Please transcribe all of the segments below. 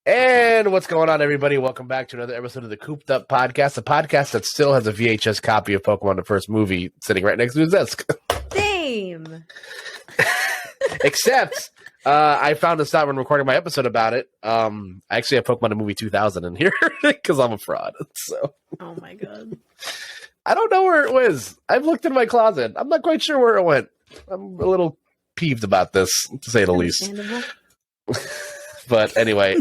And what's going on, everybody? Welcome back to another episode of the Koop'd podcast, a podcast that still has a VHS copy of Pokemon the first movie sitting right next to his desk. Same. Except, I found this out when recording my episode about it. I actually have Pokemon the movie 2000 in here because I'm a fraud. So, oh my god, I don't know where it was. I've looked in my closet. I'm not quite sure where it went. I'm a little peeved about this, to say the least. But anyway,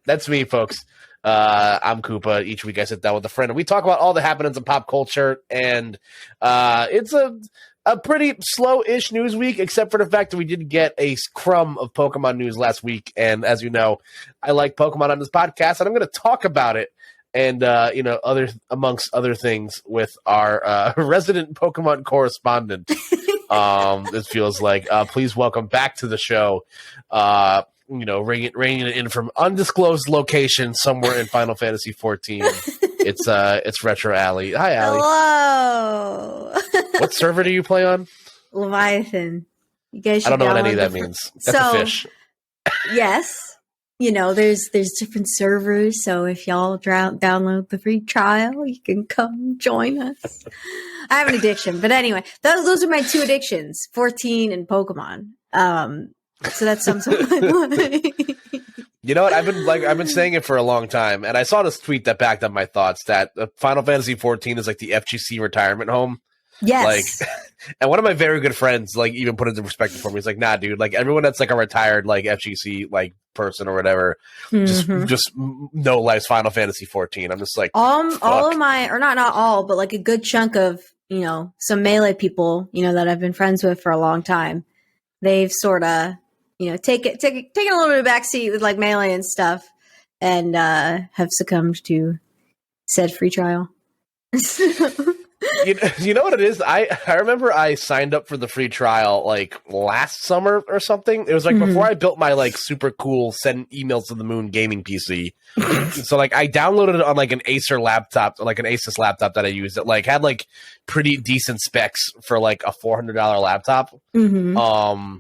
that's me, folks. I'm Koopa. Each week I sit down with a friend and we talk about all the happenings in pop culture. And it's a pretty slow-ish news week, except for the fact that we did get a crumb of Pokemon news last week. And as you know, I like Pokemon on this podcast, and I'm going to talk about it. And, amongst other things with our resident Pokemon correspondent, it feels like. Please welcome back to the show. Ringing it in from undisclosed location somewhere in Final Fantasy 14. It's Retro Alley. Hi, Alley. Hello. What server do you play on? Leviathan. You guys should I don't know what any of that means. That's a fish. Yes. There's different servers, so if y'all download the free trial, you can come join us. I have an addiction, but anyway, those are my two addictions, 14 and Pokemon. So that sums up my life. You know what? I've been saying it for a long time, and I saw this tweet that backed up my thoughts that Final Fantasy 14 is like the FGC retirement home. Yes. And one of my very good friends, even put it into perspective for me. He's like, nah, dude, everyone that's a retired, FGC, person or whatever, just no likes Final Fantasy 14. I'm just like, all of my, or not all, but a good chunk of, some Melee people, that I've been friends with for a long time. They've sort of, taken a little bit of backseat with Melee and stuff and have succumbed to said free trial. You know what it is? I remember I signed up for the free trial last summer or something. It was before I built my super cool send emails to the moon gaming PC. So I downloaded it on an Acer laptop, an Asus laptop that I used that had pretty decent specs for a $400 laptop. Mm-hmm.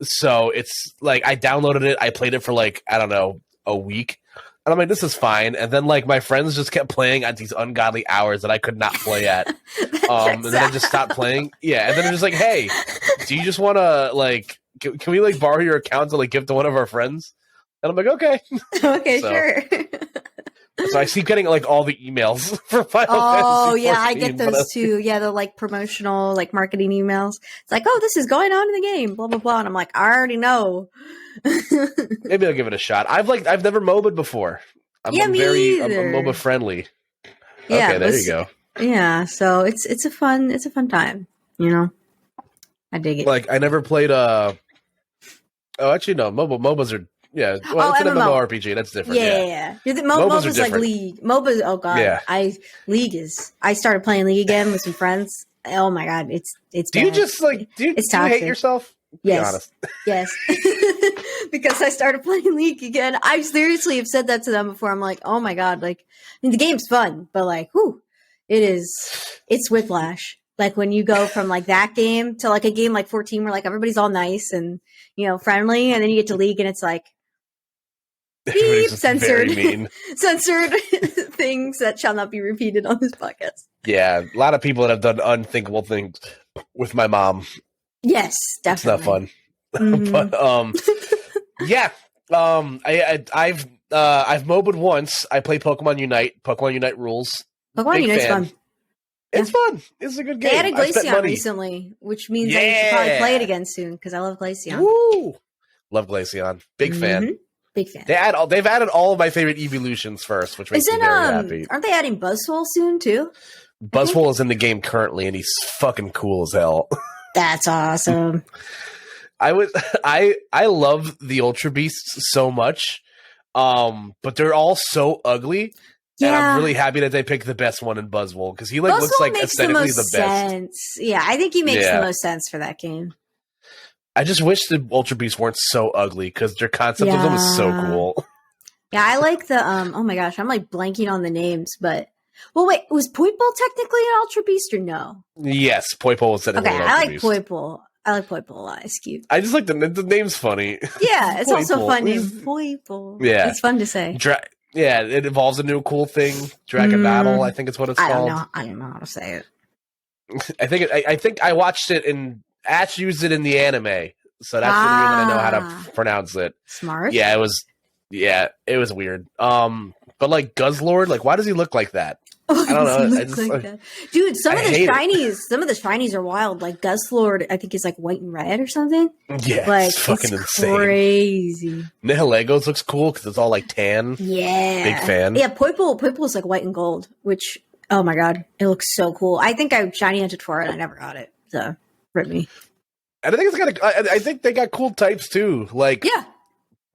So it's I downloaded it, I played it for I don't know, a week. And I'm like, this is fine. And then my friends just kept playing at these ungodly hours that I could not play at. And then I just stopped playing. Yeah. And then they're just like, hey, do you just want to can we borrow your account to give to one of our friends? And I'm like, okay. Okay, sure. So I keep getting all the emails for Final Fantasy 14. Oh yeah, I get those too. Yeah, the promotional marketing emails. It's oh, this is going on in the game, blah blah blah. And I'm I already know. Maybe I'll give it a shot. I've never MOBA'd before. I'm me I'm either. MOBA friendly. Yeah, okay, there you go. Yeah, so it's a fun time. I dig it. I never played Oh, actually no. MOBAs are. Yeah, well, it's an MMORPG. That's different. Yeah. MOBA's are League. MOBA. Oh god. Yeah. League is. I started playing League again with some friends. Oh my god, it's. Do you just do you hate yourself? Yes. Be honest. Yes. Because I started playing League again. I seriously have said that to them before. I'm oh my god, the game's fun, but it's whiplash. When you go from that game to a game like 14 where everybody's all nice and friendly, and then you get to League and it's beep, censored censored things that shall not be repeated on this podcast. Yeah, a lot of people that have done unthinkable things with my mom. Yes, definitely. It's not fun. But yeah. I've MOBA'd once. I play Pokemon Unite. Pokemon Unite rules. Pokemon Unite's fun. It's fun. It's a good game. They added Glaceon recently, which means I should probably play it again soon because I love Glaceon. Woo! Love Glaceon. Big fan. Big fan. They've added all of my favorite evolutions first, which makes me very happy. Aren't they adding Buzzwole soon too? Buzzwole is in the game currently, and he's fucking cool as hell. That's awesome. I love the Ultra Beasts so much, but they're all so ugly. Yeah. And I'm really happy that they picked the best one in Buzzwole because he looks aesthetically the best. Sense. Yeah, I think he makes the most sense for that game. I just wish the Ultra Beasts weren't so ugly because their concept of them is so cool. Yeah, I like the oh my gosh, I'm blanking on the names, but well, wait, was Poipole technically an Ultra Beast or no? Yes, Poipole was technically an Ultra Beast. I like Poipole. I like Poiple a lot. It's cute. I just like the name's funny. Yeah, it's also Poiple. fun name. Poiple. Yeah. It's fun to say. Yeah, it involves a new cool thing. Dragon Battle, I think it's what it's called. I don't know how to say it. I think I watched it and Ash used it in the anime. So that's the reason I know how to pronounce it. Smart. Yeah, it was weird. But like Guzzlord, like why does he look like that? I don't know. Dude, some of the shinies are wild. Like Guzzlord, I think is like white and red or something. Yeah, like it's fucking insane. Crazy. Nihilegos looks cool because it's all like tan. Yeah, big fan. Yeah, Poiple is like white and gold, which oh my god, it looks so cool. I think I shiny hunted for it and I never got it. So rip me. And I think I think they got cool types too. Like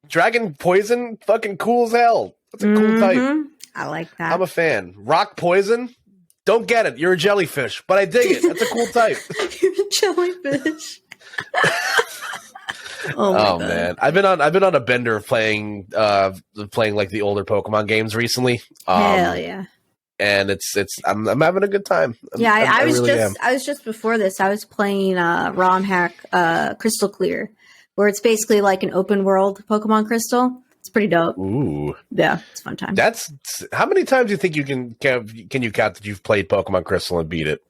Dragon Poison, fucking cool as hell. That's a cool type. I like that. I'm a fan. Rock Poison, don't get it. You're a jellyfish, but I dig it. That's a cool type. You're a jellyfish. Oh man, I've been on a bender of playing like the older Pokemon games recently. Hell yeah. And I'm having a good time. I was just before this. I was playing ROM hack Crystal Clear, where it's basically like an open world Pokemon Crystal. It's pretty dope. Ooh, yeah, it's a fun time. That's how many times do you think you can you count that you've played Pokemon Crystal and beat it?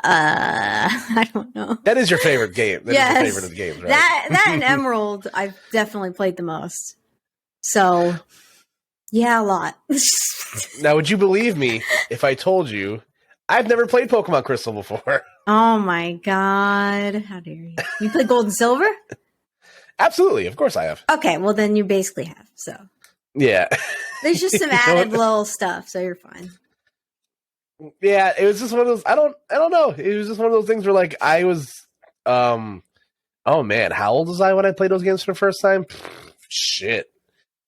I don't know. That is your favorite game. That is your favorite of the games, right? That and Emerald, I've definitely played the most. So. Yeah, a lot. Now, would you believe me if I told you I've never played Pokemon Crystal before? Oh my god. How dare you? You play Gold and Silver? Absolutely. Of course I have. Okay, well then you basically have, so. Yeah. There's just some added little stuff, so you're fine. Yeah, it was just one of those, I don't know. It was just one of those things where like I was, oh man, how old was I when I played those games for the first time? Shit.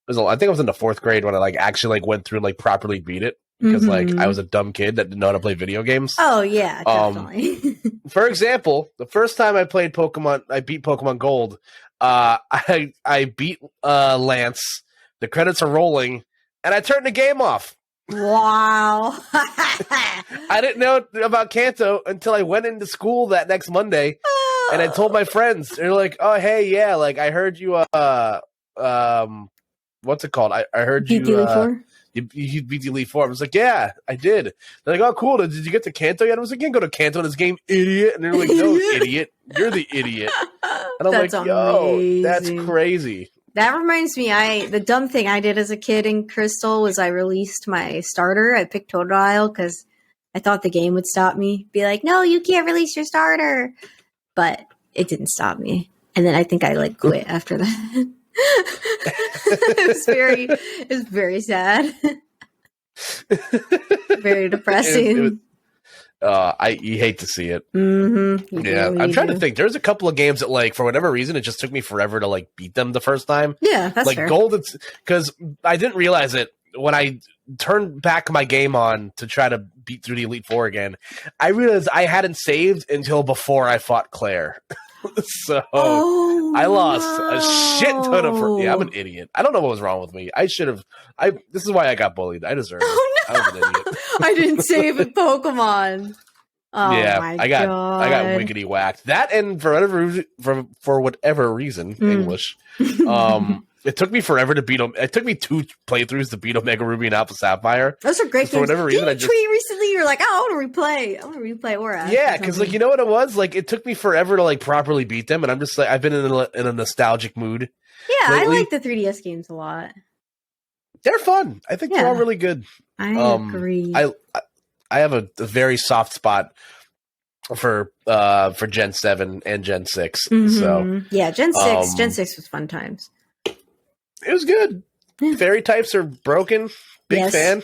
I think I was in the 4th grade when I like actually like went through and like properly beat it because like I was a dumb kid that didn't know how to play video games. Oh yeah, definitely. For example, the first time I played Pokemon, I beat Pokemon Gold. I beat Lance. The credits are rolling, and I turned the game off. Wow. I didn't know about Kanto until I went into school that next Monday, and I told my friends. They're like, "Oh hey, yeah, like I heard you what's it called? I heard you you beat the Elite Four." I was like, "Yeah, I did." They're like, "Oh, cool. Did you get to Kanto yet?" I was like, "You can go to Kanto in this game, idiot." And they're like, "No, idiot. You're the idiot." And I'm that's like, "Yo, that's crazy." That reminds me, the dumb thing I did as a kid in Crystal was I released my starter. I picked Totodile because I thought the game would stop me. Be like, "No, you can't release your starter." But it didn't stop me. And then I think I like quit after that. It was very sad. Very depressing. You hate to see it. Mm-hmm. Yeah, I'm trying to think. There's a couple of games that, like, for whatever reason, it just took me forever to like beat them the first time. Yeah, that's like fair. Gold. It's because I didn't realize it when I turned back my game on to try to beat through the Elite Four again. I realized I hadn't saved until before I fought Claire. So I lost a shit ton of. Yeah, I'm an idiot. I don't know what was wrong with me. I should have. This is why I got bullied. I deserve it. Oh, no. I was an idiot. I didn't save a Pokemon. Oh, yeah, my I got God. wiggity whacked. That and for whatever reason, English. It took me forever to beat them. It took me 2 playthroughs to beat Omega Ruby and Alpha Sapphire. Those are great games. For whatever reason, Didn't you tweet recently? You're like, I want to replay Aura. Yeah, because like you know what it was? Like it took me forever to like properly beat them, and I'm just like I've been in a nostalgic mood. Yeah, lately. I like the 3DS games a lot. They're fun. I think they're all really good. I agree. I have a very soft spot for Gen 7 and Gen 6. Mm-hmm. So yeah, Gen 6 was fun times. It was good. Yeah. Fairy types are broken. Big fan.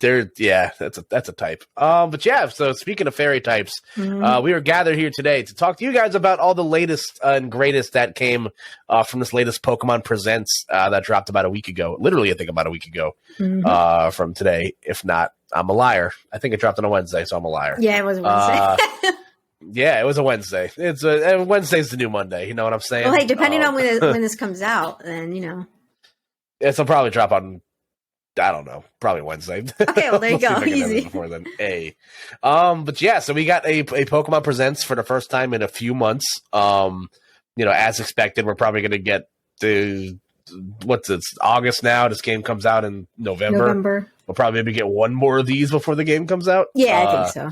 That's a type. But yeah, so speaking of fairy types, we are gathered here today to talk to you guys about all the latest and greatest that came from this latest Pokemon Presents that dropped about a week ago. Literally, I think about a week ago from today. If not, I'm a liar. I think it dropped on a Wednesday, so I'm a liar. Yeah, it was Wednesday. Yeah, it was a Wednesday. Wednesday's the new Monday. You know what I'm saying? Well, hey, depending on when this comes out, then you know. It'll probably drop on I don't know, probably Wednesday. Okay, well, there you We'll see if go. I can have it Easy. before then. But yeah, so we got a Pokemon Presents for the first time in a few months. As expected, we're probably going to get August now. This game comes out in November. We'll probably maybe get one more of these before the game comes out. Yeah, I think so.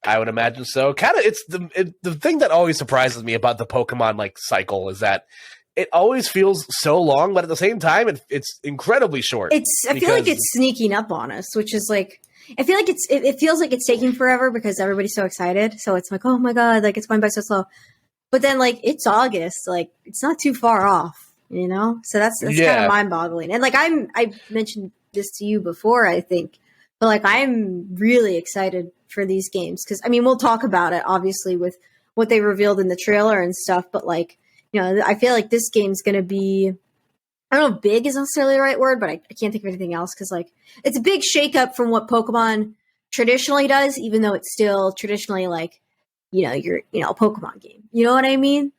I would imagine so. Kind of, it's the thing that always surprises me about the Pokemon cycle is that it always feels so long, but at the same time, it's incredibly short. I feel like it's sneaking up on us, which is like, I feel like it feels like it's taking forever because everybody's so excited. So it's like, oh my God, it's going by so slow. But then it's August, it's not too far off, So that's kind of mind boggling. And I mentioned this to you before, I think, but I'm really excited for these games because we'll talk about it obviously with what they revealed in the trailer and stuff, but I feel like this game's going to be, I don't know if big is necessarily the right word, but I can't think of anything else because it's a big shakeup from what Pokemon traditionally does, even though it's still traditionally a Pokemon game. You know what I mean?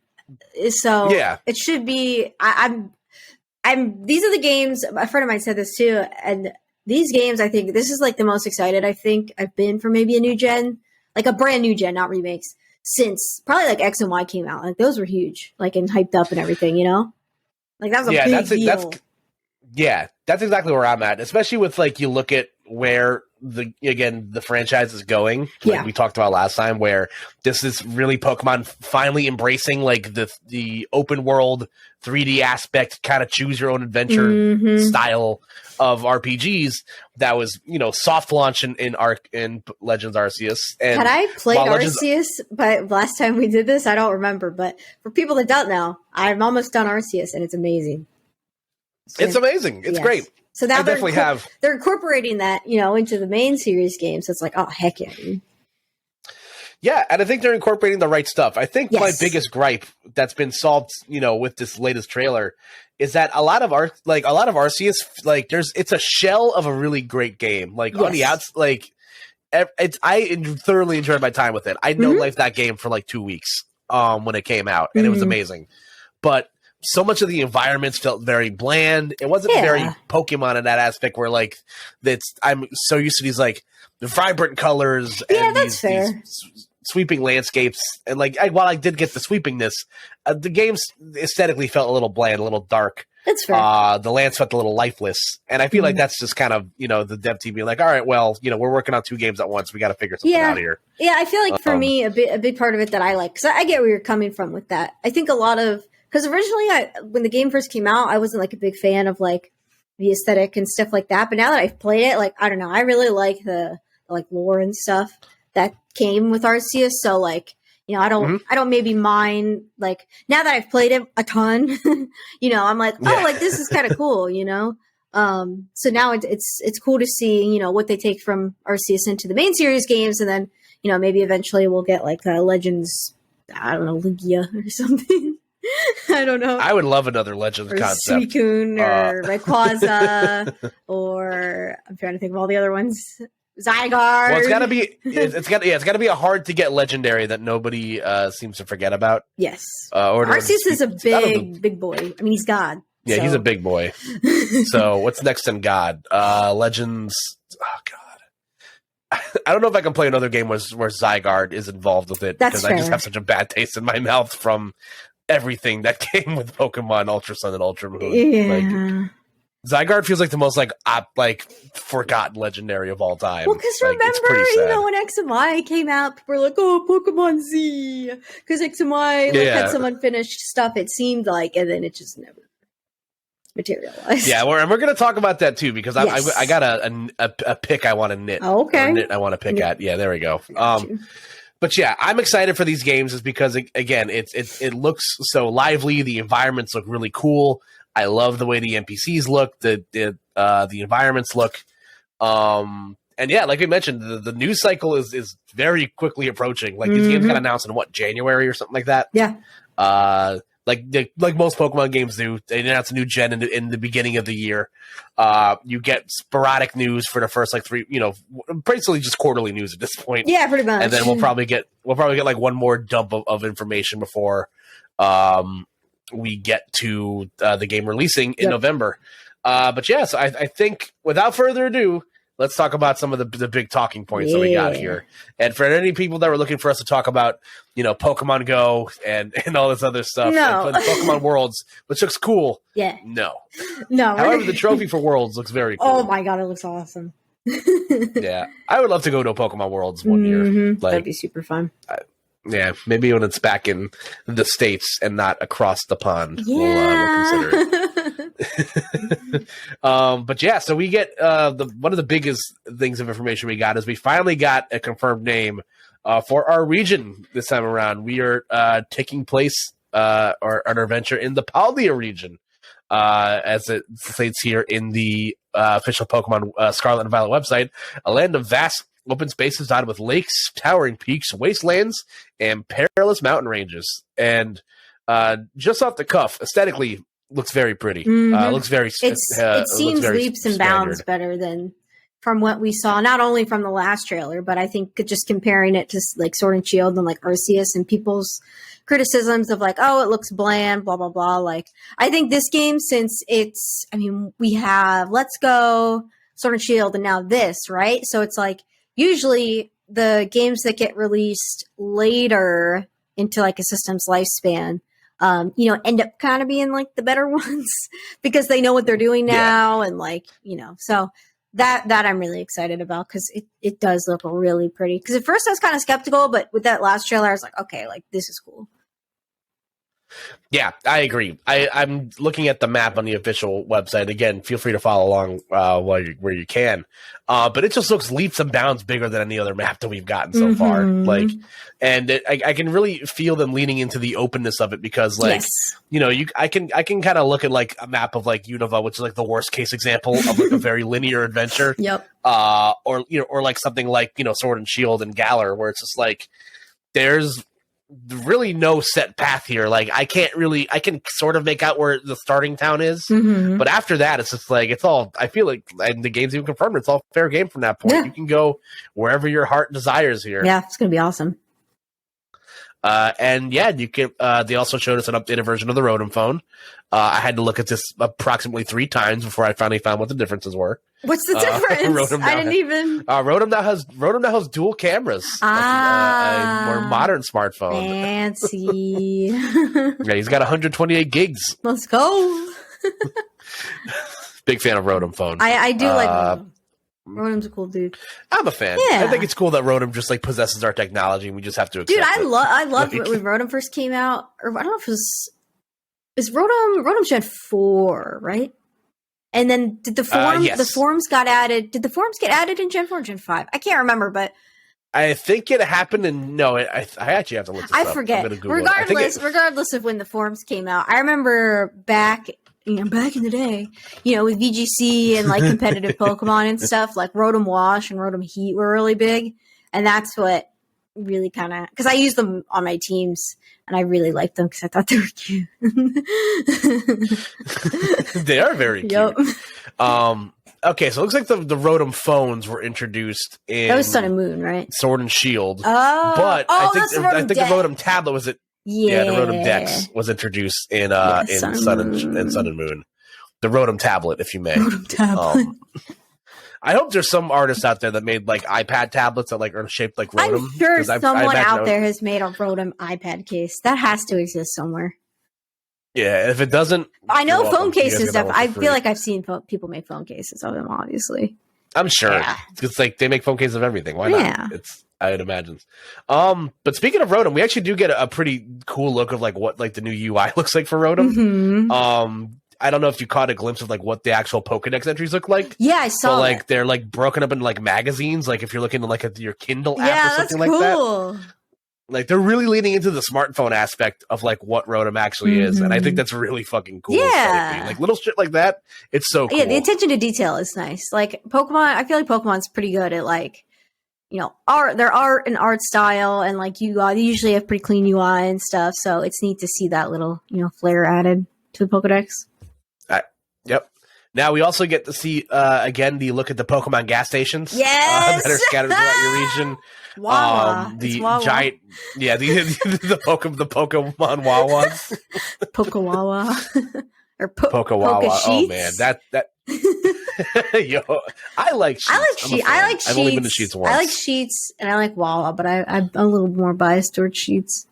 So yeah, it should be. These are the games. A friend of mine said this too, and these games, I think this is the most excited I think I've been for maybe a new gen, a brand new gen, not remakes, since probably X and Y came out. Those were huge, and hyped up and everything. That was a big deal. That's exactly where I'm at, especially with you look at where the franchise is going. We talked about last time, where this is really Pokemon finally embracing the open world 3D aspect, kind of choose your own adventure style of RPGs that was soft launch in Legends Arceus. And had I played Arceus but last time we did this? I don't remember, but for people that don't know, I'm almost done Arceus and it's amazing. It's amazing. It's great. So now they're incorporating that, into the main series game. So it's oh, heck yeah. Dude. Yeah, and I think they're incorporating the right stuff. I think my biggest gripe that's been solved, with this latest trailer is that a lot of Arceus, it's a shell of a really great game. On the outs, I thoroughly enjoyed my time with it. I no-lifed that game for 2 weeks when it came out, and it was amazing. But so much of the environments felt very bland. It wasn't very Pokemon in that aspect where I'm so used to these vibrant colors and these sweeping landscapes. And while I did get the sweepiness, the games aesthetically felt a little bland, a little dark. That's fair. The lands felt a little lifeless. And I feel like that's just kind of, the dev team being all right, well, we're working on 2 games at once. We got to figure something out here. Yeah, I feel for me, a big part of it that I like, because I get where you're coming from with that. I think a lot of, because originally, when the game first came out, I wasn't a big fan of the aesthetic and stuff like that. But now that I've played it, I don't know, I really like the lore and stuff that came with Arceus. So I don't maybe mind now that I've played it a ton. I'm this is kind of cool. So now it's cool to see what they take from Arceus into the main series games, and then maybe eventually we'll get Legends. I don't know, Lugia or something. I don't know. I would love another Legends concept. Suicune or Rayquaza or I'm trying to think of all the other ones. Zygarde. Well, it's gotta be a hard to get legendary that nobody seems to forget about. Yes. Arceus is a big boy. He's God. Yeah, so. He's a big boy. So what's next in God? Legends. Oh God. I don't know if I can play another game where Zygarde is involved with it because I just have such a bad taste in my mouth from everything that came with Pokemon Ultra Sun and Ultra Moon. Yeah. Zygarde feels like the most forgotten legendary of all time. Well, because remember, when X and Y came out, people were oh, Pokemon Z, because X and Y had some unfinished stuff. It seemed and then it just never materialized. Yeah, we're going to talk about that too because I got a pick I want to knit. Oh, okay. Knit I want to pick at. Yeah, there we go. But yeah, I'm excited for these games is because again, it looks so lively. The environments look really cool. I love the way the NPCs look, the environments look. And yeah, like we mentioned, the news cycle is very quickly approaching. These games got announced in January or something like that. Yeah. Like most Pokemon games do, they announce a new gen in the beginning of the year. You get sporadic news for the first 3, basically just quarterly news at this point. Yeah, pretty much. And then we'll probably get one more dump of information before we get to the game releasing in November. But yes, I think without further ado, let's talk about some of the big talking points that we got here. And for any people that were looking for us to talk about, Pokemon Go and all this other stuff, No. and Pokemon Worlds, which looks cool. Yeah. No. No. However, the trophy for Worlds looks very cool. Oh my god, it looks awesome. Yeah, I would love to go to a Pokemon Worlds one year. That'd be super fun. Yeah, maybe when it's back in the States and not across the pond, Yeah. we'll consider it. But yeah, so we get one of the biggest things of information we got is we finally got a confirmed name for our region this time around. We are taking place or an adventure in the Paldea region, as it states here in the official Pokemon Scarlet and Violet website, a land of vast open spaces dotted with lakes, towering peaks, wastelands, and perilous mountain ranges. And just off the cuff, aesthetically, looks very pretty. Looks very. It seems very leaps and standard. bounds better than from what we saw, not only from the last trailer, but I think just comparing it to like Sword and Shield and like Arceus and people's criticisms of like, oh, it looks bland, blah, blah, blah. Like, I think this game, since we have Let's Go, Sword and Shield, and now this, right? So it's like, usually the games that get released later into like a system's lifespan, end up kind of being like the better ones because they know what they're doing now. And like, so that I'm really excited about because it does look really pretty. Because at first I was kind of skeptical, but with that last trailer, I was like, okay, like this is cool. Yeah, I agree. I'm looking at the map on the official website. Again, feel free to follow along where you can. But it just looks leaps and bounds bigger than any other map that we've gotten so far. Like, and I can really feel them leaning into the openness of it because, like, I can kind of look at like a map of like Unova, which is like the worst case example of like a very linear adventure. Yep. Or like something like Sword and Shield and Galar, where it's just like there's really no set path here. Like I can sort of make out where the starting town is, but after that it's just like I feel like, and the game's even confirmed, it's all fair game from that point. You can go wherever your heart desires here. Yeah, it's gonna be awesome. And yeah, you can they also showed us an updated version of the Rotom phone. I had to look at this approximately 3 times before I finally found what the differences were. What's the difference? I didn't even. Rotom now has dual cameras. A more modern smartphone. Fancy. Yeah, he's got 128 gigs. Let's go. Big fan of Rotom phone. I do like Rotom. Rotom's a cool dude. I'm a fan. Yeah. I think it's cool that Rotom just like possesses our technology and we just have to accept it. I loved like, when Rotom first came out, or I don't know if it was. Is Rotom Gen 4, right? And then did the forms got added? Did the forms get added in Gen 4 or Gen 5? I can't remember, but I think it happened I actually have to look this up. I forget. Regardless of when the forms came out, I remember back in the day, with VGC and like competitive Pokemon and stuff, like Rotom Wash and Rotom Heat were really big, and that's what really kind of, because I used them on my teams and I really liked them because I thought they were cute. They are very cute. Okay, so it looks like the Rotom phones were introduced in that was Sun and Moon, right? Sword and Shield. Oh, but I think the Dex. Rotom tablet was it. Yeah, the Rotom Dex was introduced in Sun and Moon. The Rotom tablet, if you may. Rotom tablet. I hope there's some artists out there that made like iPad tablets that like are shaped like Rotom. I'm sure someone out there has made a Rotom iPad case. That has to exist somewhere. Yeah, if it doesn't, I know phone cases stuff. I feel like I've seen people make phone cases of them. Obviously, I'm sure. Yeah. It's like they make phone cases of everything. Why not? I would imagine. But speaking of Rotom, we actually do get a pretty cool look of like what like the new UI looks like for Rotom. I don't know if you caught a glimpse of like what the actual Pokedex entries look like. Yeah, I saw. So like they're like broken up into like magazines. Like if you're looking at like your Kindle app or something that's like cool. that. Like they're really leaning into the smartphone aspect of like what Rotom actually is, and I think that's really fucking cool. Yeah, like little shit like that. It's so cool. Yeah, the attention to detail is nice. Like Pokemon, I feel like Pokemon's pretty good at like, their art and art style, and like UI. They usually have pretty clean UI and stuff, so it's neat to see that little flair added to the Pokedex. Yep. Now we also get to see again the look at the Pokemon gas stations that are scattered throughout your region. Wawa. The giant, the Pokemon Wawas. Pokewawa. or Pokewawa. Poke Sheets. Oh man, that yo, I like Sheets. I like Sheets. I've only been to Sheets once. I like Sheets and I like Wawa, but I'm a little more biased towards Sheets.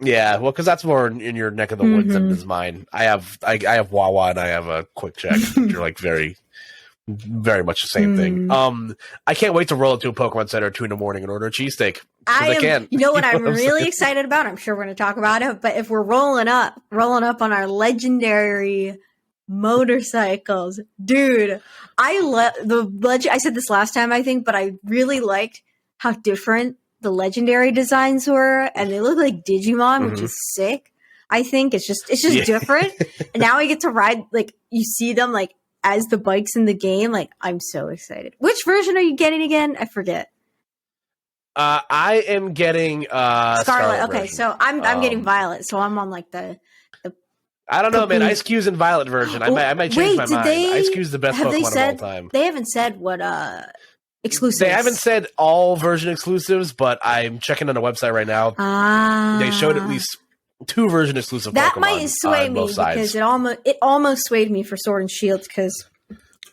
Yeah, well, because that's more in your neck of the woods than is mine. I have Wawa and I have a Quick Check. You're like very much the same thing. I can't wait to roll into a Pokemon Center at 2 in the morning and order a cheesesteak. I can. You know what I'm really excited about? I'm sure we're going to talk about it, but if we're rolling up on our legendary motorcycles, dude, I said this last time, I think, but I really liked how different the legendary designs were, and they look like Digimon, which is sick. I think it's just different. And now I get to ride, like, you see them like as the bikes in the game. Like, I'm so excited. Which version are you getting again? I forget. I am getting Scarlet. Okay, version. So I'm getting Violet. So I'm on like the I don't know, man. Ice Cube's in Violet version. I might change my mind. Ice Cube's the best Pokemon of all time. They haven't said what exclusives. They haven't said all version exclusives, but I'm checking on the website right now. They showed at least 2 version exclusive that Pokemon might sway me because it almost swayed me for Sword and Shield because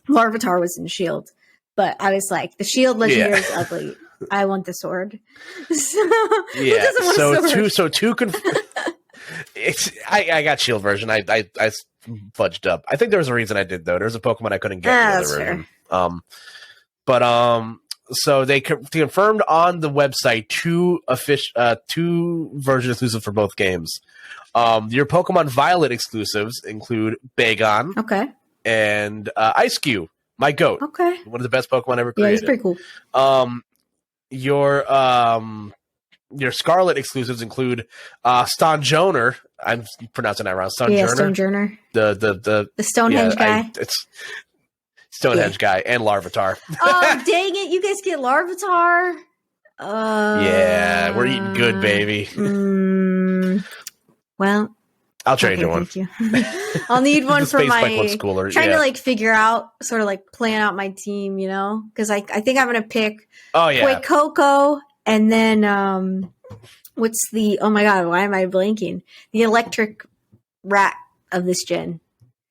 Larvitar was in Shield, but I was like, the Shield legendary is ugly. I want the sword. I got Shield version. I fudged up. I think there was a reason I did though. There's a Pokemon I couldn't get in the other version. So they confirmed on the website 2 version exclusives for both games. Your Pokemon Violet exclusives include Bagon, and Ice Cube, my goat, one of the best Pokemon ever created. Yeah, he's pretty cool. Your Scarlet exclusives include Stonjourner. I'm pronouncing that wrong. Stonjourner. The Stonehenge guy. It's Stonehenge guy and Larvitar. Oh, dang it. You guys get Larvitar? Yeah, we're eating good, baby. Well, I'll trade you one. Thank you. I'll need one for my cooler. Trying to like figure out, sort of like plan out my team, you know? Because I think I'm going to pick Coco and then what's the, oh my God, why am I blanking? The electric rat of this gen.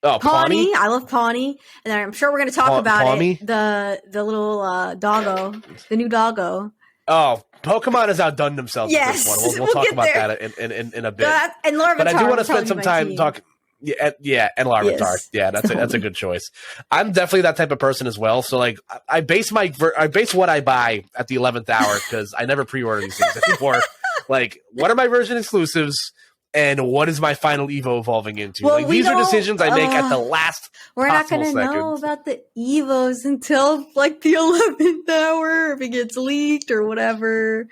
Oh, Pawnee? I love Pawnee. And then I'm sure we're going to talk about Pawnee? The little doggo, the new doggo. Oh, Pokemon has outdone themselves with this one. We'll talk about that in a bit. And Larvitar, but I do want to spend some time talking. Yeah, and Larvitar. Yes. Yeah, that's a good choice. I'm definitely that type of person as well. So like, I base what I buy at the 11th hour because I never pre-order these things. Before, like, what are my version exclusives? And what is my final Evo evolving into? Well, like, these are decisions I make at the last. We're not going to know about the Evos until like the 11th hour, if it gets leaked or whatever.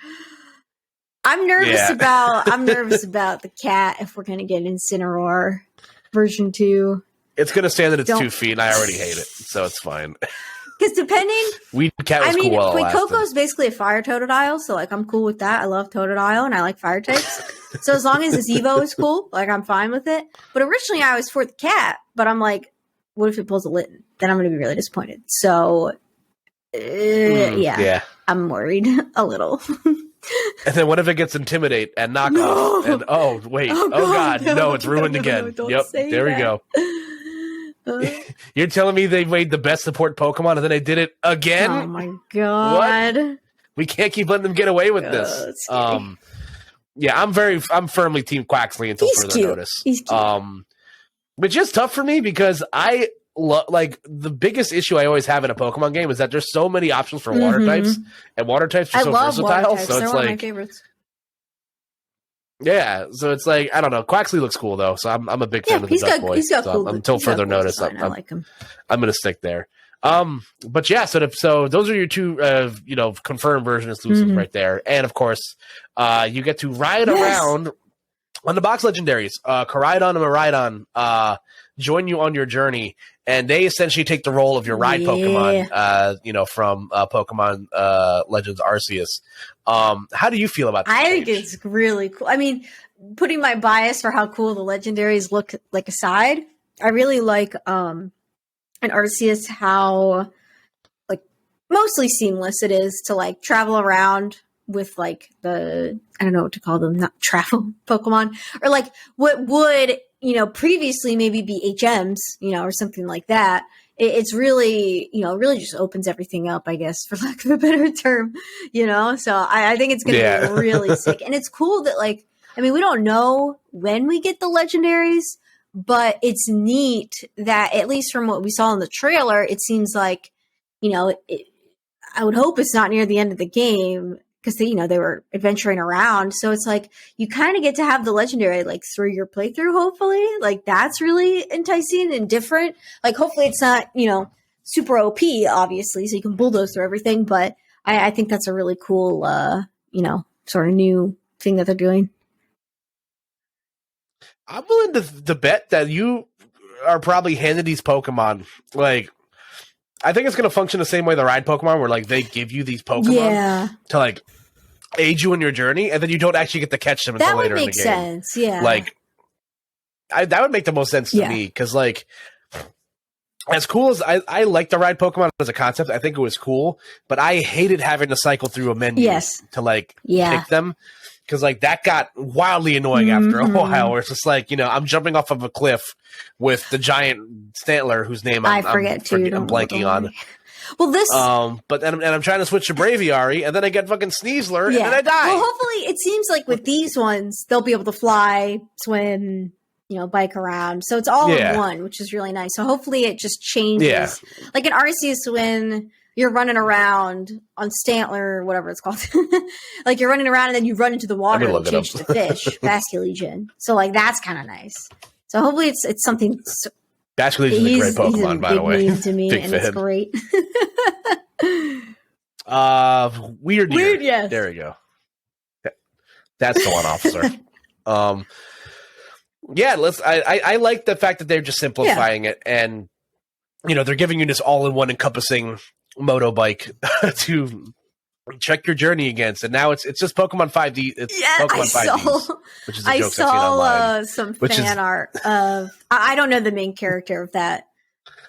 I'm nervous about the cat if we're going to get Incineroar version 2. It's going to stand at its 2 feet, and I already hate it, so it's fine. Because depending, Coco is basically a fire Totodile, so like I'm cool with that. I love Totodile and I like fire types. So as long as his Evo is cool, like I'm fine with it. But originally I was for the cat, but I'm like, what if it pulls a Litten? Then I'm going to be really disappointed. So I'm worried a little. And then what if it gets Intimidate and Knockoff? No! And God, no, it's ruined again. Yep, there we go. You're telling me they made the best support Pokemon and then they did it again? Oh my God. What? We can't keep letting them get away with this. I'm firmly Team Quaxley until further notice. He's cute. Which is tough for me because I like the biggest issue I always have in a Pokemon game is that there's so many options for water types, and water types are so versatile. So it's one of my favorites. Yeah, so it's like I don't know. Quaxley looks cool though, so I'm a big fan of the Duck Boy. Until further notice, I like him. I'm gonna stick there. But yeah, so those are your 2 confirmed version exclusives right there, and of course, you get to ride around on the box legendaries. Koraidon and Miraidon join you on your journey, and they essentially take the role of your ride Pokemon. From Pokemon Legends Arceus. How do you feel about this? I think it's really cool. I mean, putting my bias for how cool the legendaries look like aside, I really like in Arceus how like mostly seamless it is to like travel around with like the I don't know what to call them, not travel Pokemon, or like what would previously maybe be HMs, or something like that. It's really, really just opens everything up, I guess, for lack of a better term, So I think it's going to be really sick. And it's cool that, like, I mean, we don't know when we get the legendaries, but it's neat that, at least from what we saw in the trailer, it seems like, I would hope it's not near the end of the game, because they were adventuring around. So it's like you kind of get to have the legendary like through your playthrough, hopefully. Like that's really enticing and different. Like hopefully it's not, super OP, obviously, so you can bulldoze through everything. But I think that's a really cool, sort of new thing that they're doing. I'm willing to bet that you are probably handed these Pokemon. Like, I think it's going to function the same way the ride Pokemon, where like they give you these Pokemon to like aid you in your journey, and then you don't actually get to catch them until later in the game. That would make sense, yeah. Like, that would make the most sense to me, because like, as cool as I like the ride Pokemon as a concept, I think it was cool, but I hated having to cycle through a menu to like pick them. Because, like, that got wildly annoying after a while, where it's just like, I'm jumping off of a cliff with the giant Stantler, whose name I'm blanking on. Well, this... But then I'm trying to switch to Braviary, and then I get fucking Sneasler, and then I die. Well, hopefully, it seems like with these ones, they'll be able to fly, swim, bike around. So it's all in one, which is really nice. So hopefully it just changes. Yeah. Like in Arceus, when you're running around on Stantler, or whatever it's called. Like you're running around and then you run into the water and change to fish, Basculegion. So like that's kind of nice. So hopefully it's something. Basculegion is a great Pokemon, by the way. To me, and it's great. Weird, yes. There we go. That's the one, officer. Yeah, I like the fact that they're just simplifying it, and they're giving you this all-in-one encompassing moto bike to check your journey against, and now it's just Pokemon 5D. It's Pokemon 5D, which is a joke I've seen online. Some fan art of I don't know the main character of that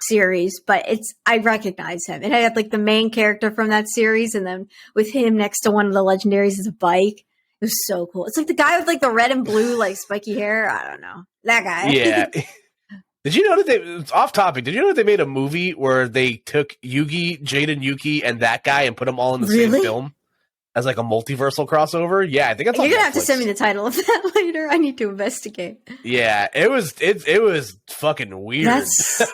series, but I recognize him. It had like the main character from that series, and then with him next to one of the legendaries is a bike. It was so cool. It's like the guy with like the red and blue like spiky hair. I don't know that guy. Yeah. Did you know that it's off topic? Did you know that they made a movie where they took Yugi, Jaden Yuki, and that guy and put them all in the same film as like a multiversal crossover? Yeah, I think that's. You're gonna have to send me the title of that later. I need to investigate. Yeah, it was fucking weird. I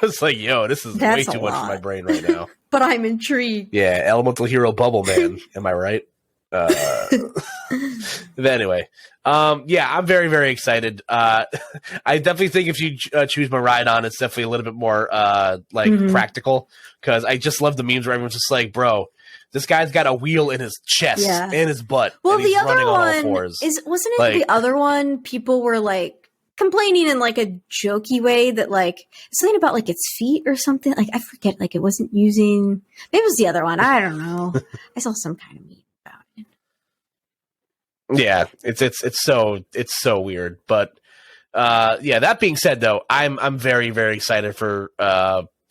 was like, yo, this is way too much for my brain right now. But I'm intrigued. Yeah, Elemental Hero Bubble Man. Am I right? But anyway, I'm very, very excited. I definitely think if you choose Miraidon, it's definitely a little bit more practical, because I just love the memes where everyone's just like, bro, this guy's got a wheel in his chest and his butt. Well, and he's the other running one on all fours. Wasn't it the other one? People were like complaining in like a jokey way that like something about like its feet or something. Like I forget. Like it wasn't using. Maybe it was the other one. I don't know. I saw some kind of meme. Yeah, it's so weird, but that being said, though, I'm very, very excited for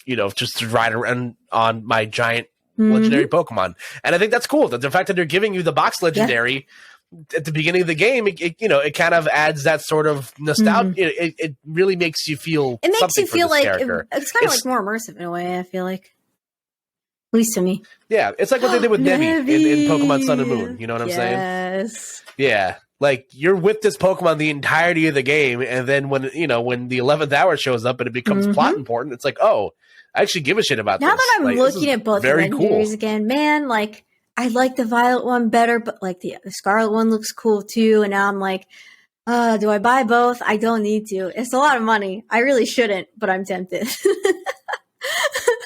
just to ride around on my giant legendary Pokemon, and I think that's cool. That the fact that they're giving you the box legendary at the beginning of the game, it kind of adds that sort of nostalgia. It really makes you feel. It makes you feel like it's kind of like more immersive in a way. I feel like. At least to me. Yeah, it's like what they did with Nebby in Pokemon Sun and Moon. You know what I'm saying? Yes. Yeah, like you're with this Pokemon the entirety of the game, and then when the 11th hour shows up and it becomes plot important, it's like, oh, I actually give a shit about this. Now that I'm looking at both legendaries again, man, like I like the Violet one better, but like the Scarlet one looks cool too. And now I'm like, do I buy both? I don't need to. It's a lot of money. I really shouldn't, but I'm tempted.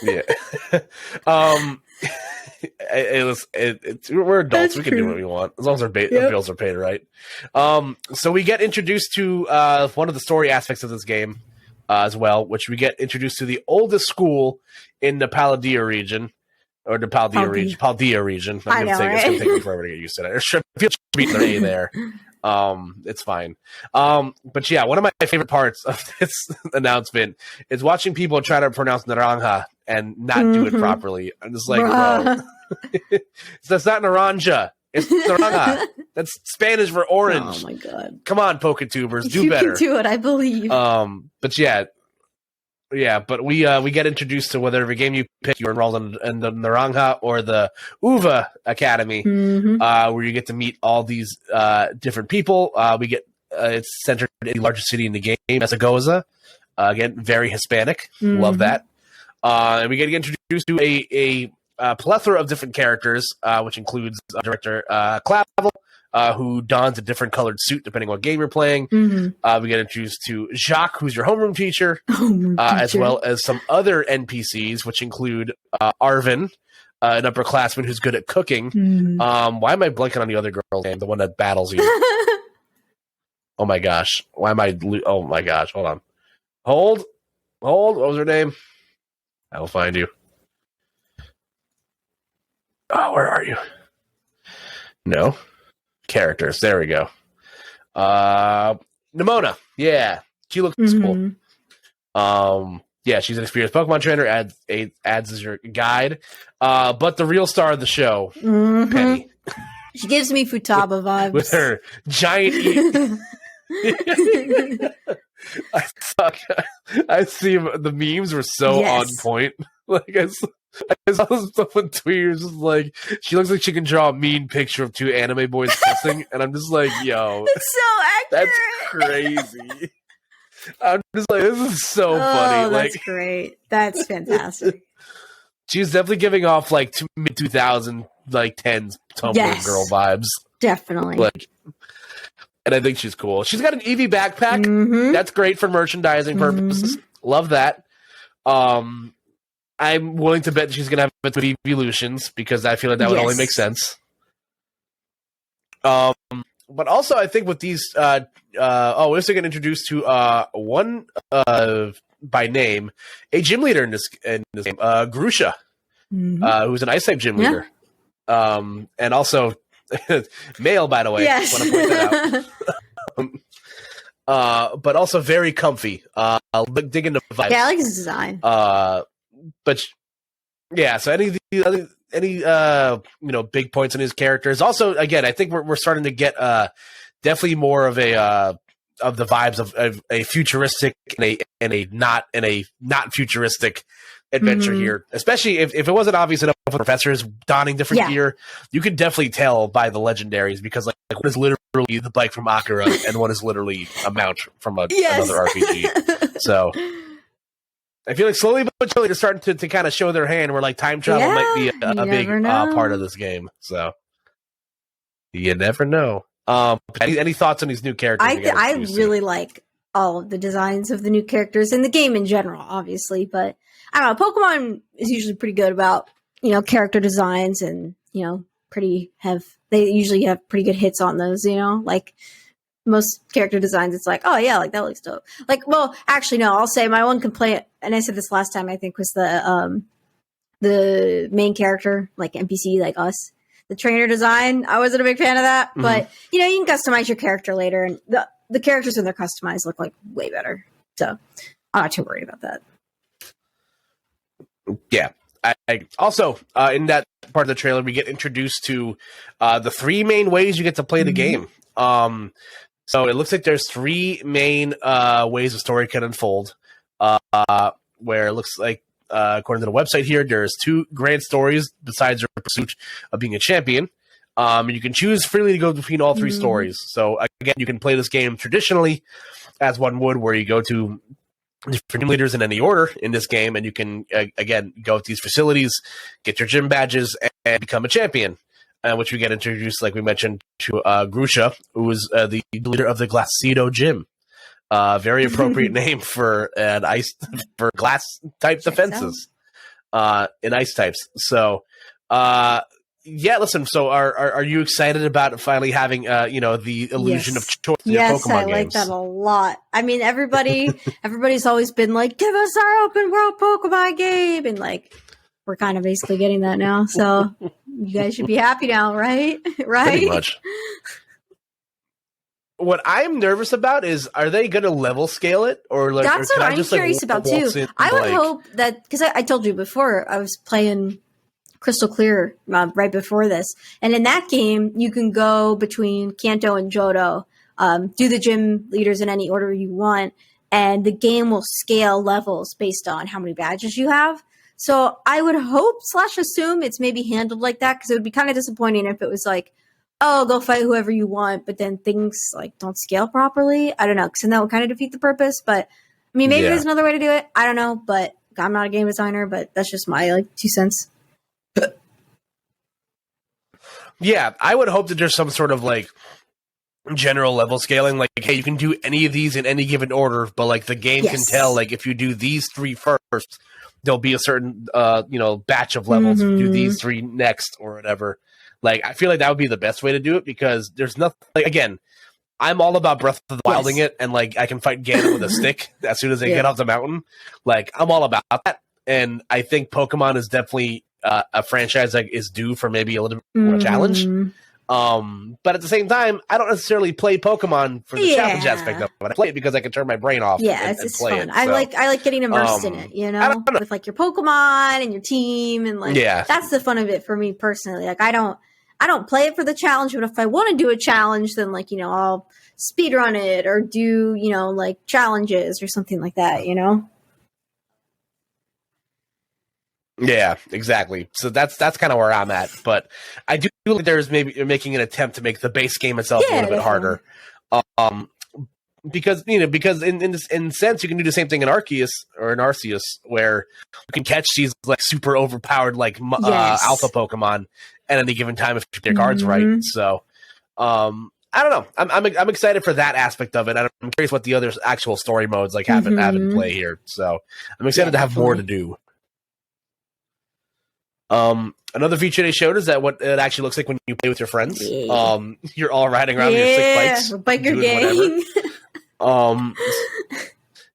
Yeah. We're adults. That's we can do what we want as long as our bills are paid, right? So we get introduced to one of the story aspects of this game as well, which we get introduced to the oldest school in the Paldea region. Or the Paldea region. I know, it's going to take me forever to get used to that. There should be an A there. It's fine. But yeah, one of my favorite parts of this announcement is watching people try to pronounce Naranja and not do it properly. I'm just like, bro, that's not Naranja. It's naranja. That's Spanish for orange. Oh my god! Come on, Poketubers, do you better. Can do it, I believe. But yeah. But we get introduced to whether every game you pick, you're enrolled in the Naranja or the Uva Academy, where you get to meet all these different people. We get it's centered in the largest city in the game, Zaragoza. Again, very Hispanic. Love that. And we get introduced to a plethora of different characters, which includes director Clavel, who dons a different colored suit depending on what game you're playing. We get introduced to Jacques, who's your homeroom teacher, as well as some other NPCs, which include Arvin, an upperclassman who's good at cooking. Why am I blanking on the other girl's name, the one that battles you? Oh my gosh. Why am I... oh my gosh. Hold on. Hold. What was her name? I will find you. Oh, where are you? No. Characters. There we go. Nimona. Yeah. She looks cool. Yeah, she's an experienced Pokemon trainer, adds as your guide. But the real star of the show, Penny. She gives me Futaba vibes. With her giant I see the memes were so on point. Like I saw someone tweet, it was just like, she looks like she can draw a mean picture of two anime boys kissing, and I'm just like, yo, it's so accurate. That's crazy. I'm just like, this is so funny. That's like, great. That's fantastic. She's definitely giving off like mid 2000 like 10s Tumblr girl vibes. Definitely. Like, and I think she's cool. She's got an Eevee backpack. That's great for merchandising purposes. Love that. I'm willing to bet she's going to have it with Evolutions because I feel like that would only make sense. But also, I think with these, we're also getting introduced to one by name, a gym leader in this game, Grusha, who's an Ice type gym leader, and also male, by the way. Yes. I want to point that out. But also very comfy. Dig into vibes. Yeah, I like his design. But yeah, so any big points in his characters. Also, again, I think we're starting to get definitely more of of the vibes of a futuristic and a not futuristic adventure here. Especially if it wasn't obvious enough for professors donning different gear, you could definitely tell by the legendaries because like one is literally the bike from Akira and one is literally a mount from another RPG. So I feel like slowly but surely they're starting to kind of show their hand where like time travel might be a big part of this game. So you never know. Any thoughts on these new characters? I really like all of the designs of the new characters in the game in general, obviously, but I don't know. Pokemon is usually pretty good about character designs, and they usually have pretty good hits on those. Like most character designs, it's like, oh yeah, like that looks dope. Like, well, actually, no, I'll say my one complaint, and I said this last time, I think, was the main character, like NPC, like us. The trainer design, I wasn't a big fan of that, but you can customize your character later, and the characters when they're customized look like way better. So I'm not too worried about that. Yeah. I also in that part of the trailer, we get introduced to the three main ways you get to play the game. So it looks like there's three main ways the story can unfold. Where it looks like, according to the website here, there's two grand stories besides your pursuit of being a champion. And you can choose freely to go between all three stories. So again, you can play this game traditionally as one would, where you go to different gym leaders in any order in this game, and you can again go to these facilities, get your gym badges, and become a champion. Which we get introduced, like we mentioned, to Grusha, who is the leader of the Glacido Gym. Very appropriate name for for glass type defenses in ice types. So, listen. So, are you excited about finally having the illusion of choice in your Pokemon games? Yes, I like that a lot. I mean, everybody's always been like, "Give us our open world Pokemon game," and like we're kind of basically getting that now. So, you guys should be happy now, right? Right? Pretty much. What I'm nervous about is, are they going to level scale it, or like? That's what I'm curious about too. I would hope that, because I told you before, I was playing Crystal Clear right before this. And in that game, you can go between Kanto and Johto, do the gym leaders in any order you want, and the game will scale levels based on how many badges you have. So I would hope / assume it's maybe handled like that, because it would be kind of disappointing if it was like, oh, go fight whoever you want, but then things like don't scale properly. I don't know, because then that would kind of defeat the purpose. But I mean, maybe there's another way to do it. I don't know, but I'm not a game designer, but that's just my 2 cents. Yeah, I would hope that there's some sort of general level scaling, hey, you can do any of these in any given order, but the game can tell if you do these 3 first, there'll be a certain batch of levels. If you do these 3 next or whatever. I feel like that would be the best way to do it, because there's nothing. Again, I'm all about Breath of the Wilding it, and I can fight Ganon with a stick as soon as they get off the mountain. I'm all about that, and I think Pokemon is definitely a franchise that is due for maybe a little bit more challenge. But at the same time, I don't necessarily play Pokemon for the challenge aspect of it. I play it because I can turn my brain off. Yeah, it's play fun. I like getting immersed in it, with your Pokemon and your team, and that's the fun of it for me personally. I don't play it for the challenge, but if I want to do a challenge, then I'll speedrun it or do challenges or something like that. Yeah, exactly. So that's kind of where I'm at. But I do feel like there's maybe making an attempt to make the base game itself a little bit harder. Because in sense you can do the same thing in Arceus, where you can catch these super overpowered alpha Pokemon at any given time if you get their cards right. So I don't know. I'm excited for that aspect of it. I'm curious what the other actual story modes have in play here. So I'm excited to have more to do. Another feature they showed is that what it actually looks like when you play with your friends. You're all riding around your sick bikes, biker gang.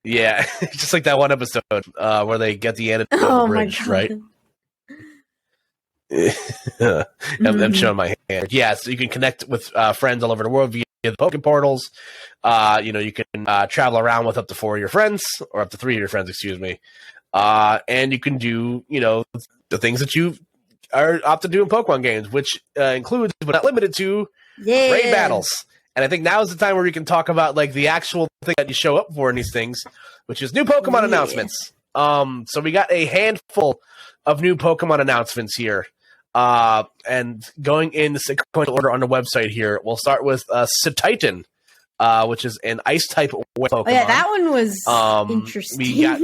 Yeah, just like that one episode where they get the end of the bridge, right? I'm showing my hand. Yeah, so you can connect with friends all over the world via the Pokemon portals. You can travel around with up to 4 of your friends, or up to 3 of your friends, excuse me. And you can do, the things that you are opt to do in Pokemon games, which includes, but not limited to, raid battles. And I think now is the time where we can talk about the actual thing that you show up for in these things, which is new Pokemon announcements. So we got a handful of new Pokemon announcements here. And going in the sequential order on the website here, we'll start with Titan, which is an ice type Pokemon. Oh yeah, that one was interesting. We got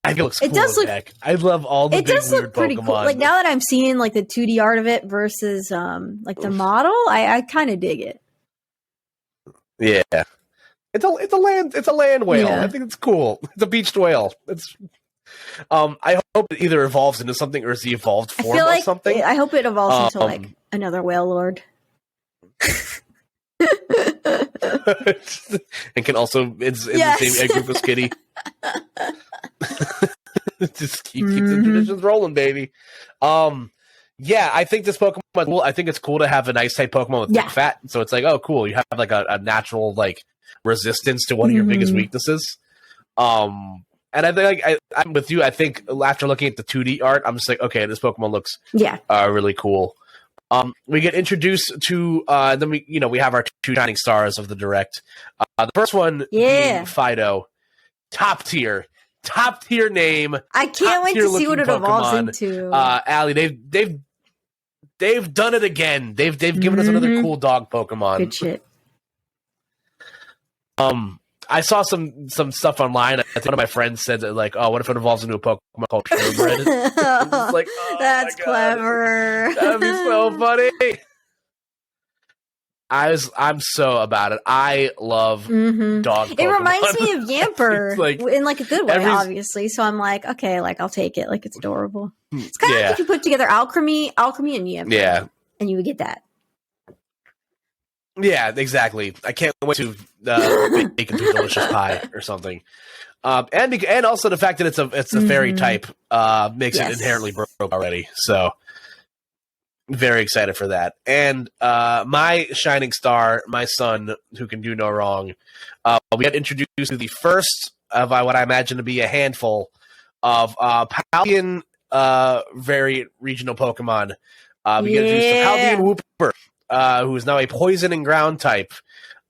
I think it looks cool. It does look. I love all the big weird pretty Pokemon. Cool. Now that I'm seeing the 2D art of it versus the model, I kind of dig it. Yeah, it's a land whale. Yeah. I think it's cool. It's a beached whale. It's. I hope it either evolves into something or is the evolved form of something. I hope it evolves into another whale lord. And can also it's in the same egg group as Kitty. Just keep the traditions rolling, baby. I think this Pokemon is cool. I think it's cool to have an ice type Pokemon with thick fat. So it's oh cool, you have a natural resistance to one of your biggest weaknesses. And I think I'm with you. I think after looking at the 2D art, I'm just okay, this Pokemon looks really cool. We get introduced to then we have our 2 shining stars of the direct. The first one being Fido, top tier name. I can't wait to see what it evolves into. Allie, they've done it again. They've given us another cool dog Pokemon. Good shit. I saw some stuff online. I think one of my friends said that what if it evolves into a Pokemon called Purebred? That's clever. That'd be so funny. I'm so about it. I love dog Pokemon. It reminds me of Yamper in a good way, obviously. So I'm okay, I'll take it. It's adorable. It's kind of like if you put together Alchemy and Yamper. Yeah. And you would get that. Yeah, exactly. I can't wait to make into a delicious pie or something. And also the fact that it's a fairy type makes it inherently broke already. So very excited for that. And my shining star, my son, who can do no wrong. We got introduced to the first of what I imagine to be a handful of Paldean variant regional Pokemon. We get introduced to Paldean Wooper, who is now a poison and ground type.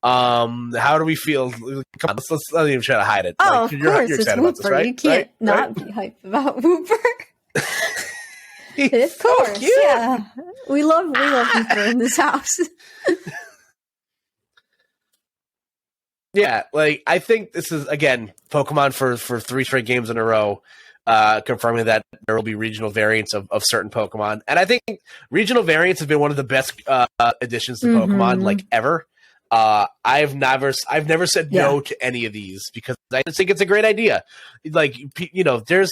How do we feel? Come on, let's not even try to hide it. Oh, like, of course, you're excited about this, right? You can't not be hyped about Wooper. Of course, so yeah. We love Wooper in this house. Yeah, like I think this is again Pokemon for 3 straight games in a row, confirming that there will be regional variants of certain Pokemon, and I think regional variants have been one of the best additions to Pokemon like ever. I've never said no to any of these because I just think it's a great idea. Like, you know, there's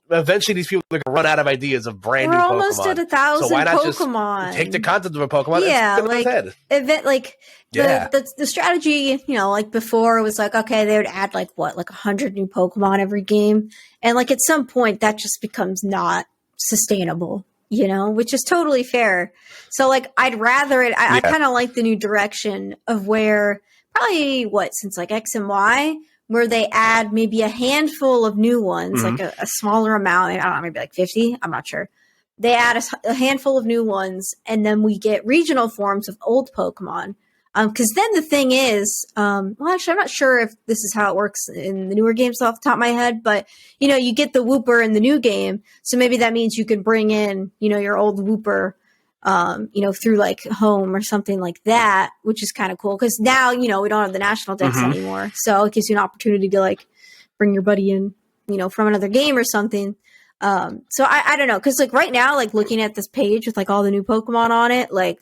eventually these people are gonna run out of ideas of brand new Pokemon. We're almost at 1,000 so why not Pokemon. Just take the content of a Pokemon and like event like the strategy, you know, like before was like, okay, they would add like 100 new Pokemon every game, and like at some point that just becomes not sustainable. You know, which is totally fair. So, like, I'd rather it. I kind of like the new direction of where probably since like X and Y, where they add maybe a handful of new ones, like a smaller amount. I don't know, maybe like 50. I'm not sure. They add a handful of new ones, and then we get regional forms of old Pokemon. Because then the thing is, well, actually, I'm not sure if this is how it works in the newer games off the top of my head, but, you know, you get the Wooper in the new game. So maybe that means you can bring in, you know, your old Wooper, you know, through like home or something like that, which is kind of cool. Because now, you know, we don't have the national decks anymore. So it gives you an opportunity to like bring your buddy in, you know, from another game or something. So I don't know. Because like right now, like looking at this page with like all the new Pokemon on it, like,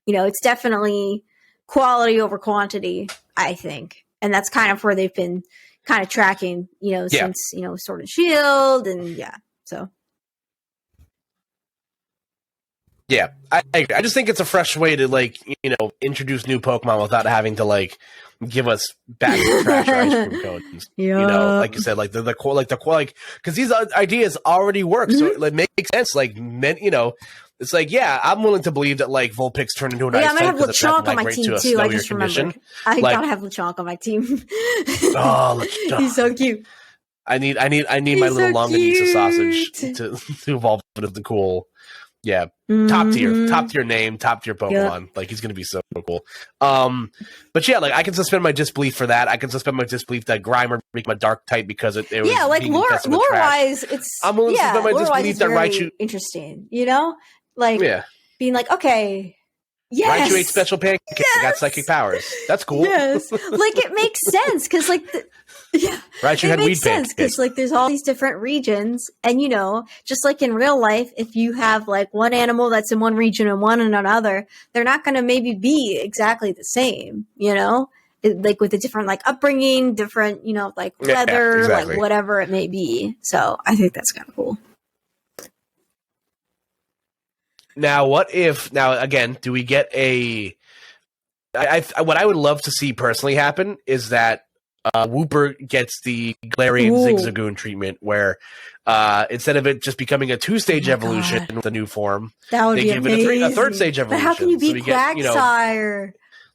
you know, it's definitely quality over quantity, I think. And that's kind of where they've been kind of tracking, you know, since, you know, Sword and Shield and so. Yeah, I just think it's a fresh way to, like, you know, introduce new Pokemon without having to, like, give us back to trash ice cream cones. You know, like you said, like, because these ideas already work. So it makes sense. Like, you know, it's like, I'm willing to believe that, like, Vulpix turned into an ice type. I'm going to have LeChonk on my team, too. I just remembered. I got to have LeChonk on my team. Oh, LeChonk. He's so cute. I need my little Longanisa sausage to evolve into the cool. Yeah. Top tier name, top tier Pokemon. Yep. Like, he's going to be so cool. But yeah, like, I can suspend my disbelief for that. I can suspend my disbelief that Grimer became a dark type because it was like lore-wise, I'm willing to suspend my disbelief that Raichu interesting, you know? Like, being like, okay, Raichu ate special pancake and got psychic powers. That's cool. Yes. Like, it makes sense because, like, Raichu had weed pancakes. Because, like, there's all these different regions. And, you know, just like in real life, if you have, like, one animal that's in one region and one in another, they're not going to maybe be exactly the same, you know? Like, with a different, like, upbringing, different, you know, like, weather, exactly. Like, whatever it may be. So, I think that's kind of cool. Now, again, do we get what I would love to see personally happen is that Wooper gets the Galarian Zigzagoon treatment where instead of it just becoming a 2-stage evolution with a new form, they give it a 3rd-stage evolution. But how can you beat Quagsire?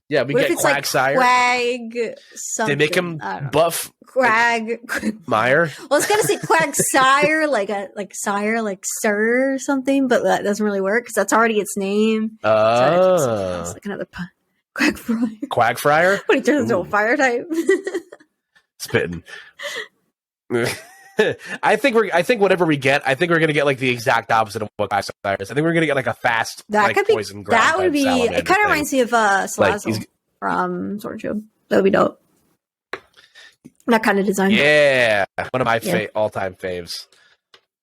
Yeah, we get Quagsire. Like Quag something. They make him buff Meyer. Well, I was gonna say Quagsire, like sire, like sir or something, but that doesn't really work because that's already its name. Else, like another Quagfire. Quagfire? When he turns into a fire type. Spitting. I think whatever we get, I think we're gonna get like the exact opposite of what Quagsire is. I think we're gonna get like a fast poison ground. That would be. It kind of reminds me of Salazzle from Sword and Shield. That would be dope. That kind of design. Yeah, one of my all-time faves.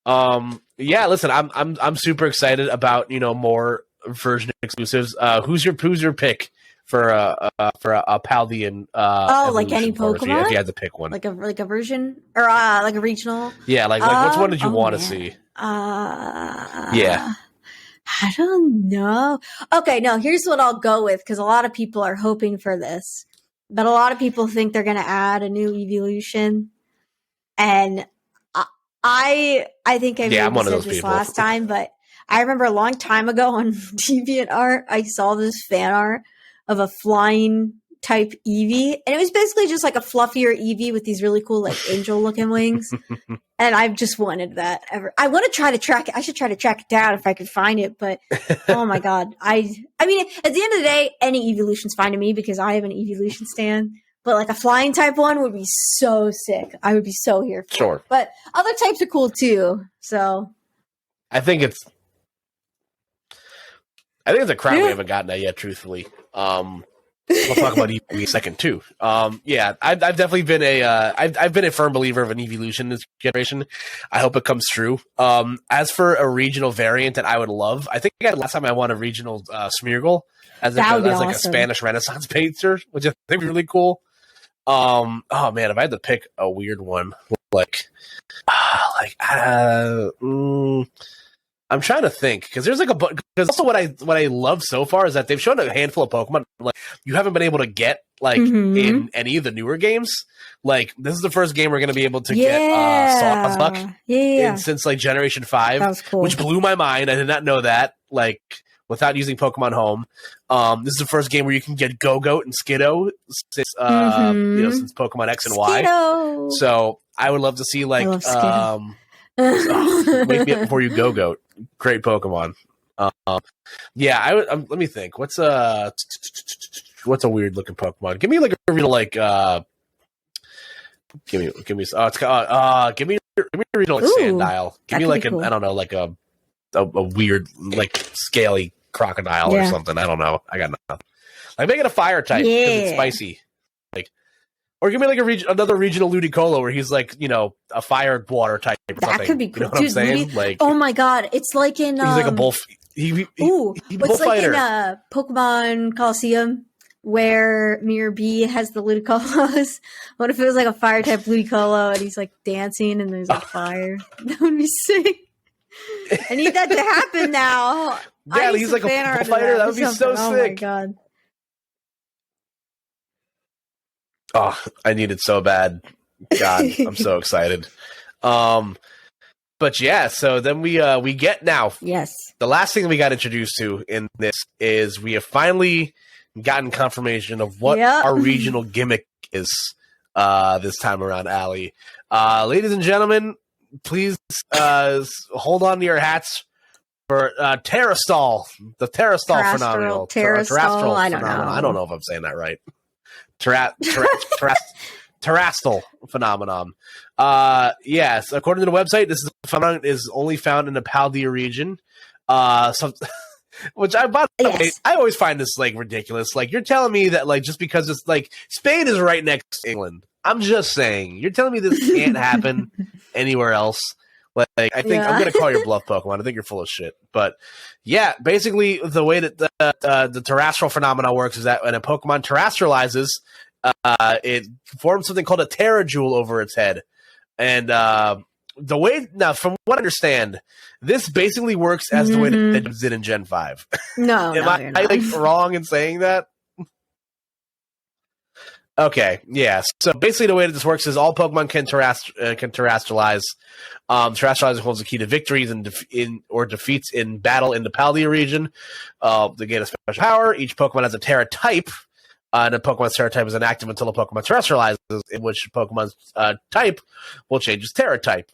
Listen, I'm super excited about, you know, more version exclusives. Who's your pick for a Paldean? Like any Pokemon. If you had to pick one, like a version or like a regional. Yeah, like which one did you want to see? I don't know. Okay, no. Here's what I'll go with because a lot of people are hoping for this. But a lot of people think they're going to add a new evolution, and I think I said this last time, but I remember a long time ago on DeviantArt, I saw this fan art of a flying type Eevee, and it was basically just like a fluffier Eevee with these really cool like angel looking wings. And I've just wanted that ever. I want to try to track it. I should try to track it down if I could find it. But oh my god, I mean, at the end of the day, any evolution's fine to me because I have an evolution stand. But like a flying type one would be so sick. I would be so here for Sure. it. But other types are cool too. So I think it's a crowd we haven't gotten at yet, truthfully. We'll talk about Eevee in a second too. Yeah, I've definitely been I've been a firm believer of an evolution this generation. I hope it comes true. As for a regional variant that I would love, I think last time I won a regional Smeargle as like a Spanish Renaissance painter, which I think would be really cool. Oh man, if I had to pick a weird one, I'm trying to think because there's like because also what I love so far is that they've shown a handful of Pokemon like you haven't been able to get in any of the newer games. Like this is the first game we're going to be able to get Sawsbuck since like Generation 5, that was cool. Which blew my mind. I did not know that like without using Pokemon Home. This is the first game where you can get Go-Goat and Skiddo since since Pokemon X and Y. Skiddo. So I would love to see like wake me up before you Go-Goat. Great Pokemon. Yeah, let me think. What's a weird looking Pokemon? Give me like a real like give me give me a regional like Sandile. Give me like cool. I don't know, like a weird like scaly crocodile or something. I don't know. I got nothing. Like make it a fire type because it's spicy. Like or give me like another regional Ludicolo where he's like, a fire water type or something. That could be cool. You know what I'm saying? Like, oh my god, it's like in he's like a bull. He's like in Pokemon Coliseum where Mirror B has the Ludicolos. What if it was like a fire type Ludicolo and he's like dancing and there's like fire? That would be sick. I need that to happen now. Yeah, he's like a bullfighter. That would be so sick. Oh my god. Oh, I need it so bad. God, I'm so excited. But yeah, so then we get now. Yes. The last thing we got introduced to in this is we have finally gotten confirmation of what our regional gimmick is this time around, Allie. Ladies and gentlemen, please hold on to your hats for Terrastall, the Terrastall phenomenon. Terrastall, I don't know. I don't know if I'm saying that right. Terrastall phenomenon. Yes, according to the website, this phenomenon is only found in the Paldea region. Which I always find this like ridiculous. Like you're telling me that like just because it's like Spain is right next to England. I'm just saying. You're telling me this can't happen anywhere else. Like I think I'm gonna call your bluff, Pokemon. I think you're full of shit. But yeah, basically the way that the terrestrial phenomena works is that when a Pokemon terrestrializes, it forms something called a Terrajewel over its head. And the way now, from what I understand, this basically works as the way that it did in Gen 5. No, Am I like wrong in saying that? Okay, yeah. So basically, the way that this works is all Pokemon can terrestrialize. Terrestrializing holds the key to victories or defeats in battle in the Paldea region. They gain a special power. Each Pokemon has a Terra type, and a Pokemon's Terra type is inactive until a Pokemon terrestrializes, in which Pokemon's type will change its Terra type.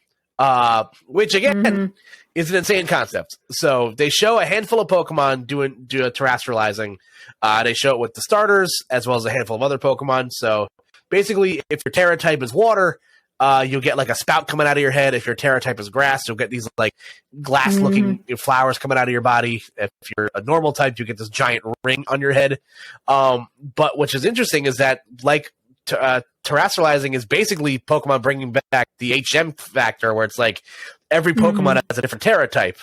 Which again is an insane concept. So they show a handful of Pokemon doing terrestrializing. They show it with the starters as well as a handful of other Pokemon. So basically, if your Terra type is water, you'll get like a spout coming out of your head. If your Terra type is grass, you'll get these like glass-looking flowers coming out of your body. If you're a normal type, you get this giant ring on your head. But which is interesting is that like terrestrializing is basically Pokemon bringing back the HM factor, where it's like every Pokemon has a different Terra type.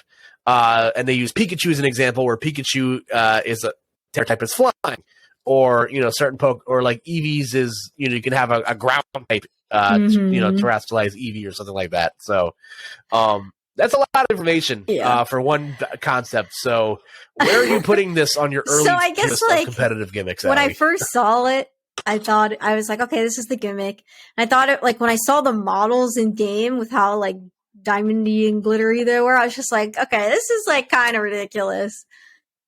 And they use Pikachu as an example, where Pikachu is a Terra type is flying, or certain or like Eevee's is you can have a ground type terrestrialize Eevee or something like that. So that's a lot of information for one concept. So where are you putting this on your early list of competitive gimmicks? When I first saw it, I was like, okay, this is the gimmick. And I thought it like when I saw the models in game with how like diamondy and glittery they were, I was just like, okay, this is like kind of ridiculous.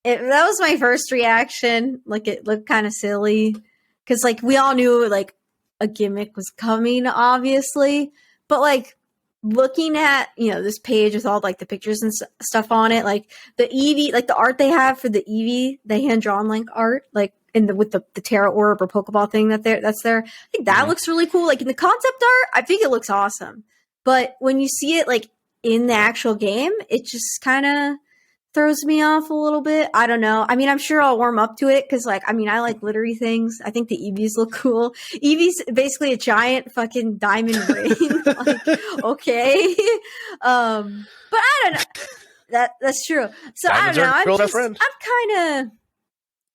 That was my first reaction. Like it looked kind of silly. because like we all knew like a gimmick was coming, obviously, but like looking at this page with all like the pictures and stuff on it, like the Eevee, like the art they have for the Eevee, the hand drawn like art, like with the Terra Orb or Pokeball thing that's there. I think that looks really cool. Like in the concept art, I think it looks awesome, but when you see it like in the actual game, it just kind of throws me off a little bit. I don't know. I mean, I'm sure I'll warm up to it because, like, I mean, I like glittery things. I think the Eevees look cool. Eevee's basically a giant fucking diamond ring. Like, okay. But I don't know. That's true. So Diamonds I don't know.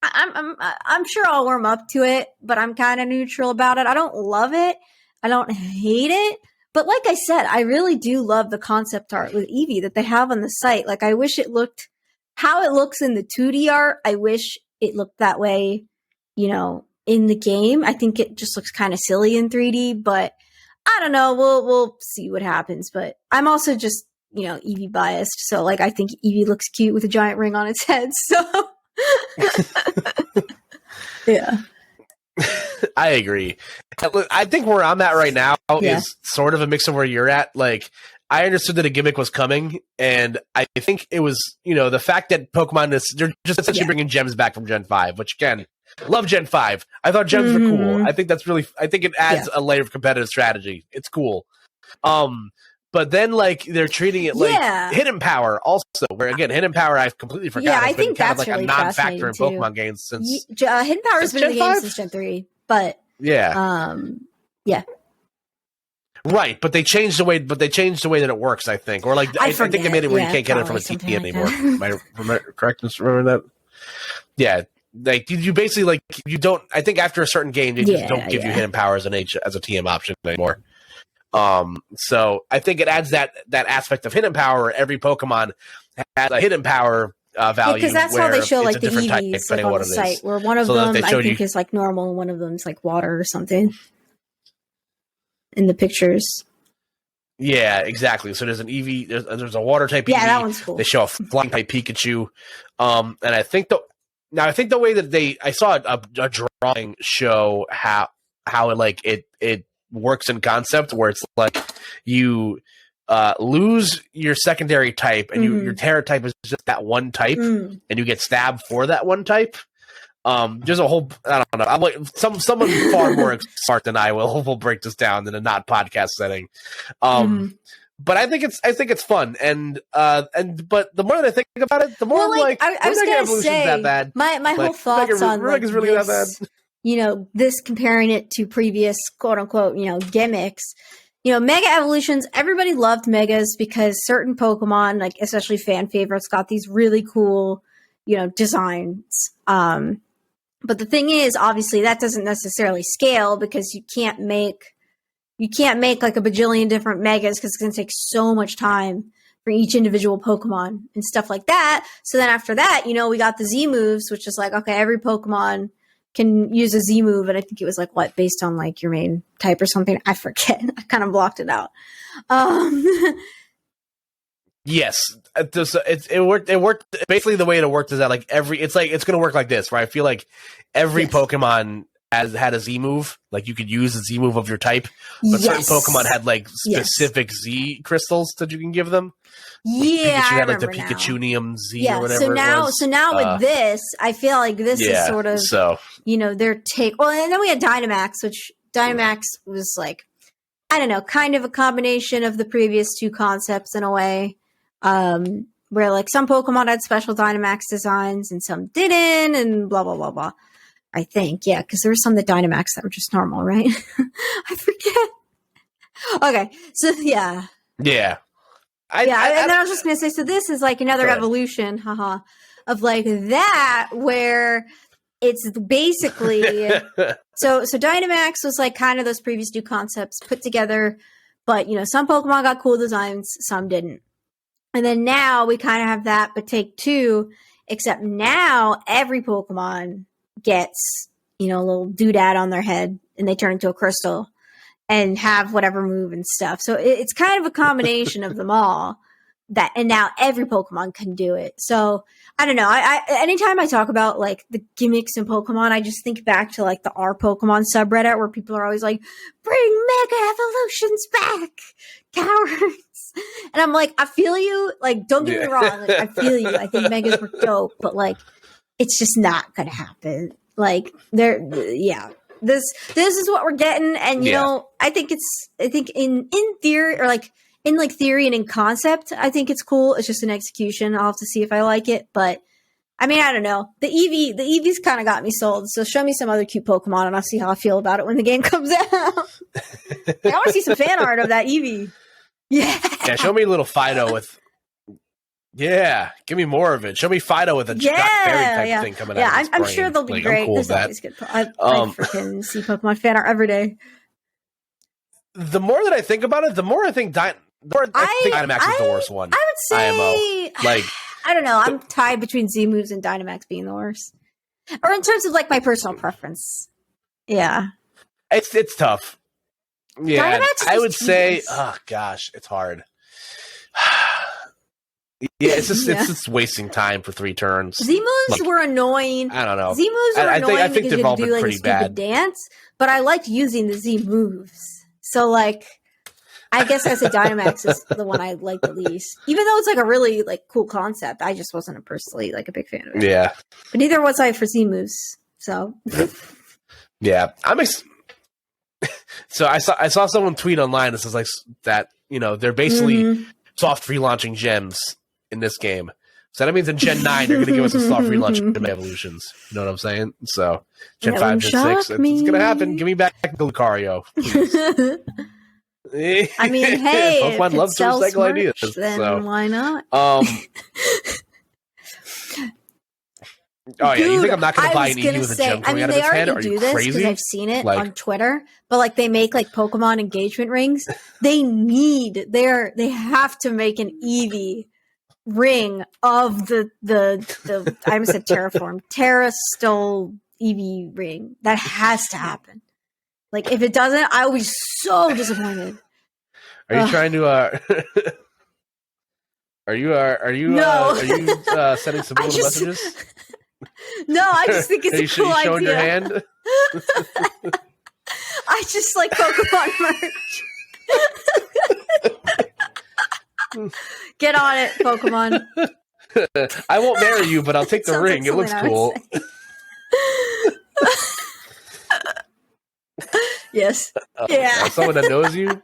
I'm sure I'll warm up to it, but I'm kind of neutral about it. I don't love it. I don't hate it. But like I said, I really do love the concept art with Eevee that they have on the site. Like, I wish it looked how it looks in the 2D art. I wish it looked that way, in the game. I think it just looks kind of silly in 3D, but I don't know. We'll see what happens. But I'm also just, Eevee biased. So, like, I think Eevee looks cute with a giant ring on its head. So, yeah. I agree. I think where I'm at right now is sort of a mix of where you're at. Like, I understood that a gimmick was coming, and I think it was, the fact that Pokemon they're just essentially bringing gems back from Gen 5, which again, love Gen 5. I thought gems were cool. I think I think it adds a layer of competitive strategy. It's cool. But then, like, they're treating it like hidden power also, where, again, hidden power I've completely forgotten. Yeah, I think that's like really a non-factor in too. Pokemon games since... hidden power's been in the game since Gen 3, but... Yeah. Yeah. Right, but they changed the way that it works, I think. Or, like, I think they made it where you can't get it from a TV anymore. Am I correct in remembering that? Yeah. Like, you basically, like, you don't... I think after a certain game, they just don't give you hidden power as a TM option anymore. So I think it adds that aspect of hidden power where every Pokemon has a hidden power value. Because that's how they show like the Eevees like, on the site, where one of them I think is like normal and one of them is like water or something in the pictures. Yeah, exactly. So there's an Eevee, there's a water type Eevee. Yeah, that one's cool. They show a flying type Pikachu. And I think the way that I saw a drawing show how it works in concept, where it's like you lose your secondary type and your Terra type is just that one type and you get stabbed for that one type. There's a whole, I don't know, I'm like someone far more smart than I will break this down in a not podcast setting. But I think it's fun, but the more that I think about it, the more I'm like, I was gonna say that bad. My whole thoughts on like, is really that bad. This comparing it to previous quote unquote, gimmicks, mega evolutions, everybody loved megas because certain Pokemon, like especially fan favorites, got these really cool, designs. But the thing is, obviously that doesn't necessarily scale because you can't make like a bajillion different megas because it's going to take so much time for each individual Pokemon and stuff like that. So then after that, we got the Z moves, which is like, okay, every Pokemon can use a Z move, and I think it was like what, based on like your main type or something. I forget. I kind of blocked it out. Yes, it worked. It worked basically the way it worked is that like it's going to work like this, right? I feel like every Pokemon had a Z move. Like you could use the Z move of your type, but certain Pokemon had like specific Z crystals that you can give them. Yeah, Pikachu I had like the remember Pikachu Z or whatever. So now with this, I feel like this is sort of their take. Well, and then we had Dynamax, which Dynamax was like, I don't know, kind of a combination of the previous two concepts in a way. Where like some Pokemon had special Dynamax designs and some didn't, and blah blah blah blah. I think, because there were some that Dynamax that were just normal, right? I forget. Okay, so yeah. And then I was just gonna say, so this is like another evolution, of like that, where it's basically so Dynamax was like kind of those previous two concepts put together, but some Pokemon got cool designs, some didn't. And then now we kind of have that, but take two, except now every Pokemon gets, a little doodad on their head and they turn into a crystal and have whatever move and stuff. So it's kind of a combination of them all. that, and now every Pokemon can do it. So I don't know. I anytime I talk about like the gimmicks in Pokemon, I just think back to like the R Pokemon subreddit where people are always like, bring Mega Evolutions back, cowards. And I'm like, I feel you. Like, don't get me wrong. Like, I feel you. I think Megas were dope, but like, it's just not gonna happen. Like, This is what we're getting, and you know, I think in theory, or like in like theory and in concept, I think it's cool. It's just an execution. I'll have to see if I like it, but I mean, I don't know. The Eevee's kind of got me sold. So show me some other cute Pokemon, and I'll see how I feel about it when the game comes out. I want to see some fan art of that Eevee. Yeah, show me a little Fido with. Yeah, give me more of it. Show me Fido with a fairy type thing coming out. Yeah, I'm sure they'll be great. I'm cool There's always good. I freaking see Pokemon fan art every day. The more that I think about it, the more I think Dynamax is the worst one. I would say, IMO. Like, I don't know. I'm tied between Z moves and Dynamax being the worst, or in terms of like my personal preference. Yeah, it's tough. Yeah, Dynamax I would say. Oh gosh, it's hard. Yeah, it's just wasting time for 3 turns. Z moves were annoying. I don't know. Z moves were annoying I think because you had to do like a stupid bad dance, but I liked using the Z moves. So like, I guess I said Dynamax is the one I like the least. Even though it's like a really like cool concept, I just wasn't personally like a big fan of it. Yeah, but neither was I for Z moves. So yeah, so I saw someone tweet online that says like that, you know, they're basically soft relaunching gems in this game. So that means in Gen 9 they're going to give us a soft relaunch of evolutions. You know what I'm saying? So Gen 5, Gen 6, it's going to happen. Give me back Lucario, please. I mean, hey, Pokemon loves to recycle ideas. Then why not? Oh yeah, you think I'm not going to buy an Eevee with a gem coming out of its head? Are you crazy? Because I've seen it on Twitter, but like they make like Pokemon engagement rings. They have to make an Eevee ring of the I almost said terraform Terrastole Eevee ring. That has to happen. Like if it doesn't, I will be so disappointed. Are you trying to Are you sending subliminal messages? No, I just think it's a cool idea. Are you showing your hand? I just like Pokemon merch. Get on it, Pokemon. I won't marry you, but I'll take the ring. It looks cool. Yes. Yeah. Someone that knows you?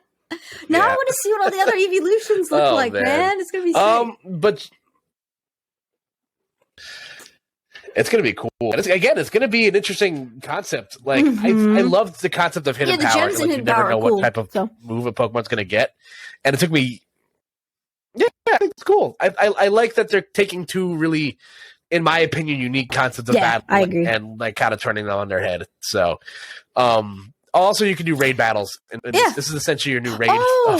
Now I want to see what all the other evolutions look like, man. It's going to be sick. But it's going to be cool. And it's going to be an interesting concept. Like, I loved the concept of hidden power. Like, you never know what type of move a Pokemon's going to get. And it took me... Yeah, I think it's cool. I like that they're taking 2 really, in my opinion, unique concepts of battle. I agree. And like kind of turning them on their head. So, also you can do raid battles. And this is essentially your new raid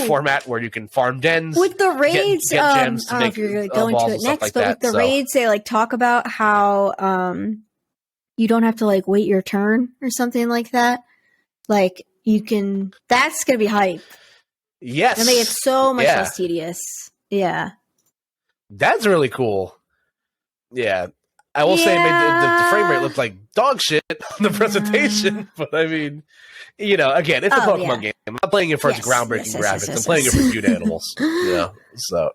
format where you can farm dens. With the raids, get gems to I don't know if you're going to go into it next, but with the raids, they like talk about how you don't have to like wait your turn or something like that. Like you can. That's going to be hype. Yes, and they get so much less tedious. Yeah, that's really cool. Yeah, I will say the frame rate looked like dog shit on the presentation, but I mean, you know, again, it's a Pokemon game. I'm not playing it for its groundbreaking graphics. I'm playing it for cute animals. You know, so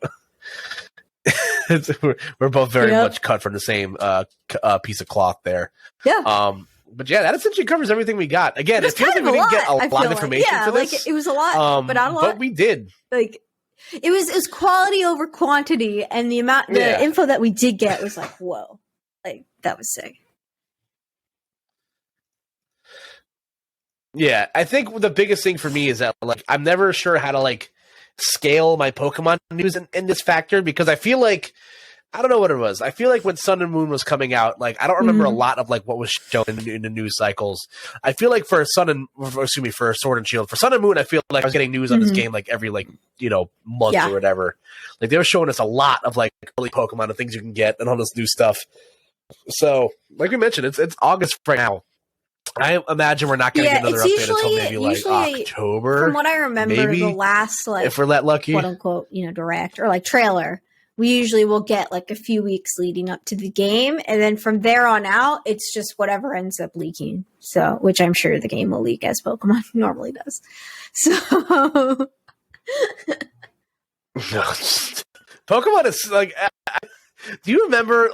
we're both very much cut from the same piece of cloth there. Yeah. But yeah, that essentially covers everything we got. Again, it feels like we didn't get a lot of information for this. Like it was a lot, but not a lot. But we did. Like it was quality over quantity, and the info that we did get was like, whoa, like that was sick. Yeah, I think the biggest thing for me is that like I'm never sure how to like scale my Pokemon news in this factor, because I feel like I don't know what it was. I feel like when Sun and Moon was coming out, like I don't remember a lot of like what was shown in the news cycles. I feel like for Sword and Shield, for Sun and Moon, I feel like I was getting news on this game like every like month or whatever. Like they were showing us a lot of like early Pokemon and things you can get and all this new stuff. So like we mentioned, it's August right now. I imagine we're not going to get another update until maybe October. From what I remember, maybe, the last if we're that lucky, quote unquote, direct or trailer, we usually will get a few weeks leading up to the game, and then from there on out, it's just whatever ends up leaking. So, which I'm sure the game will leak as Pokemon normally does. So, Pokemon is do you remember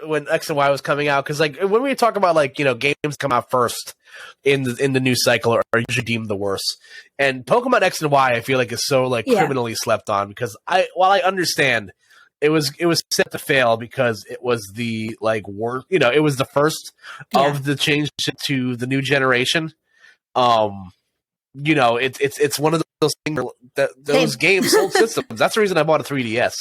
when X and Y was coming out? Because when we talk about games come out first in the new cycle are usually deemed the worst, and Pokemon X and Y I feel like is so criminally slept on because while I understand it was set to fail because it was the worst, it was the first of the change to the new generation. It's one of those things that those games sold systems. That's the reason I bought a 3DS.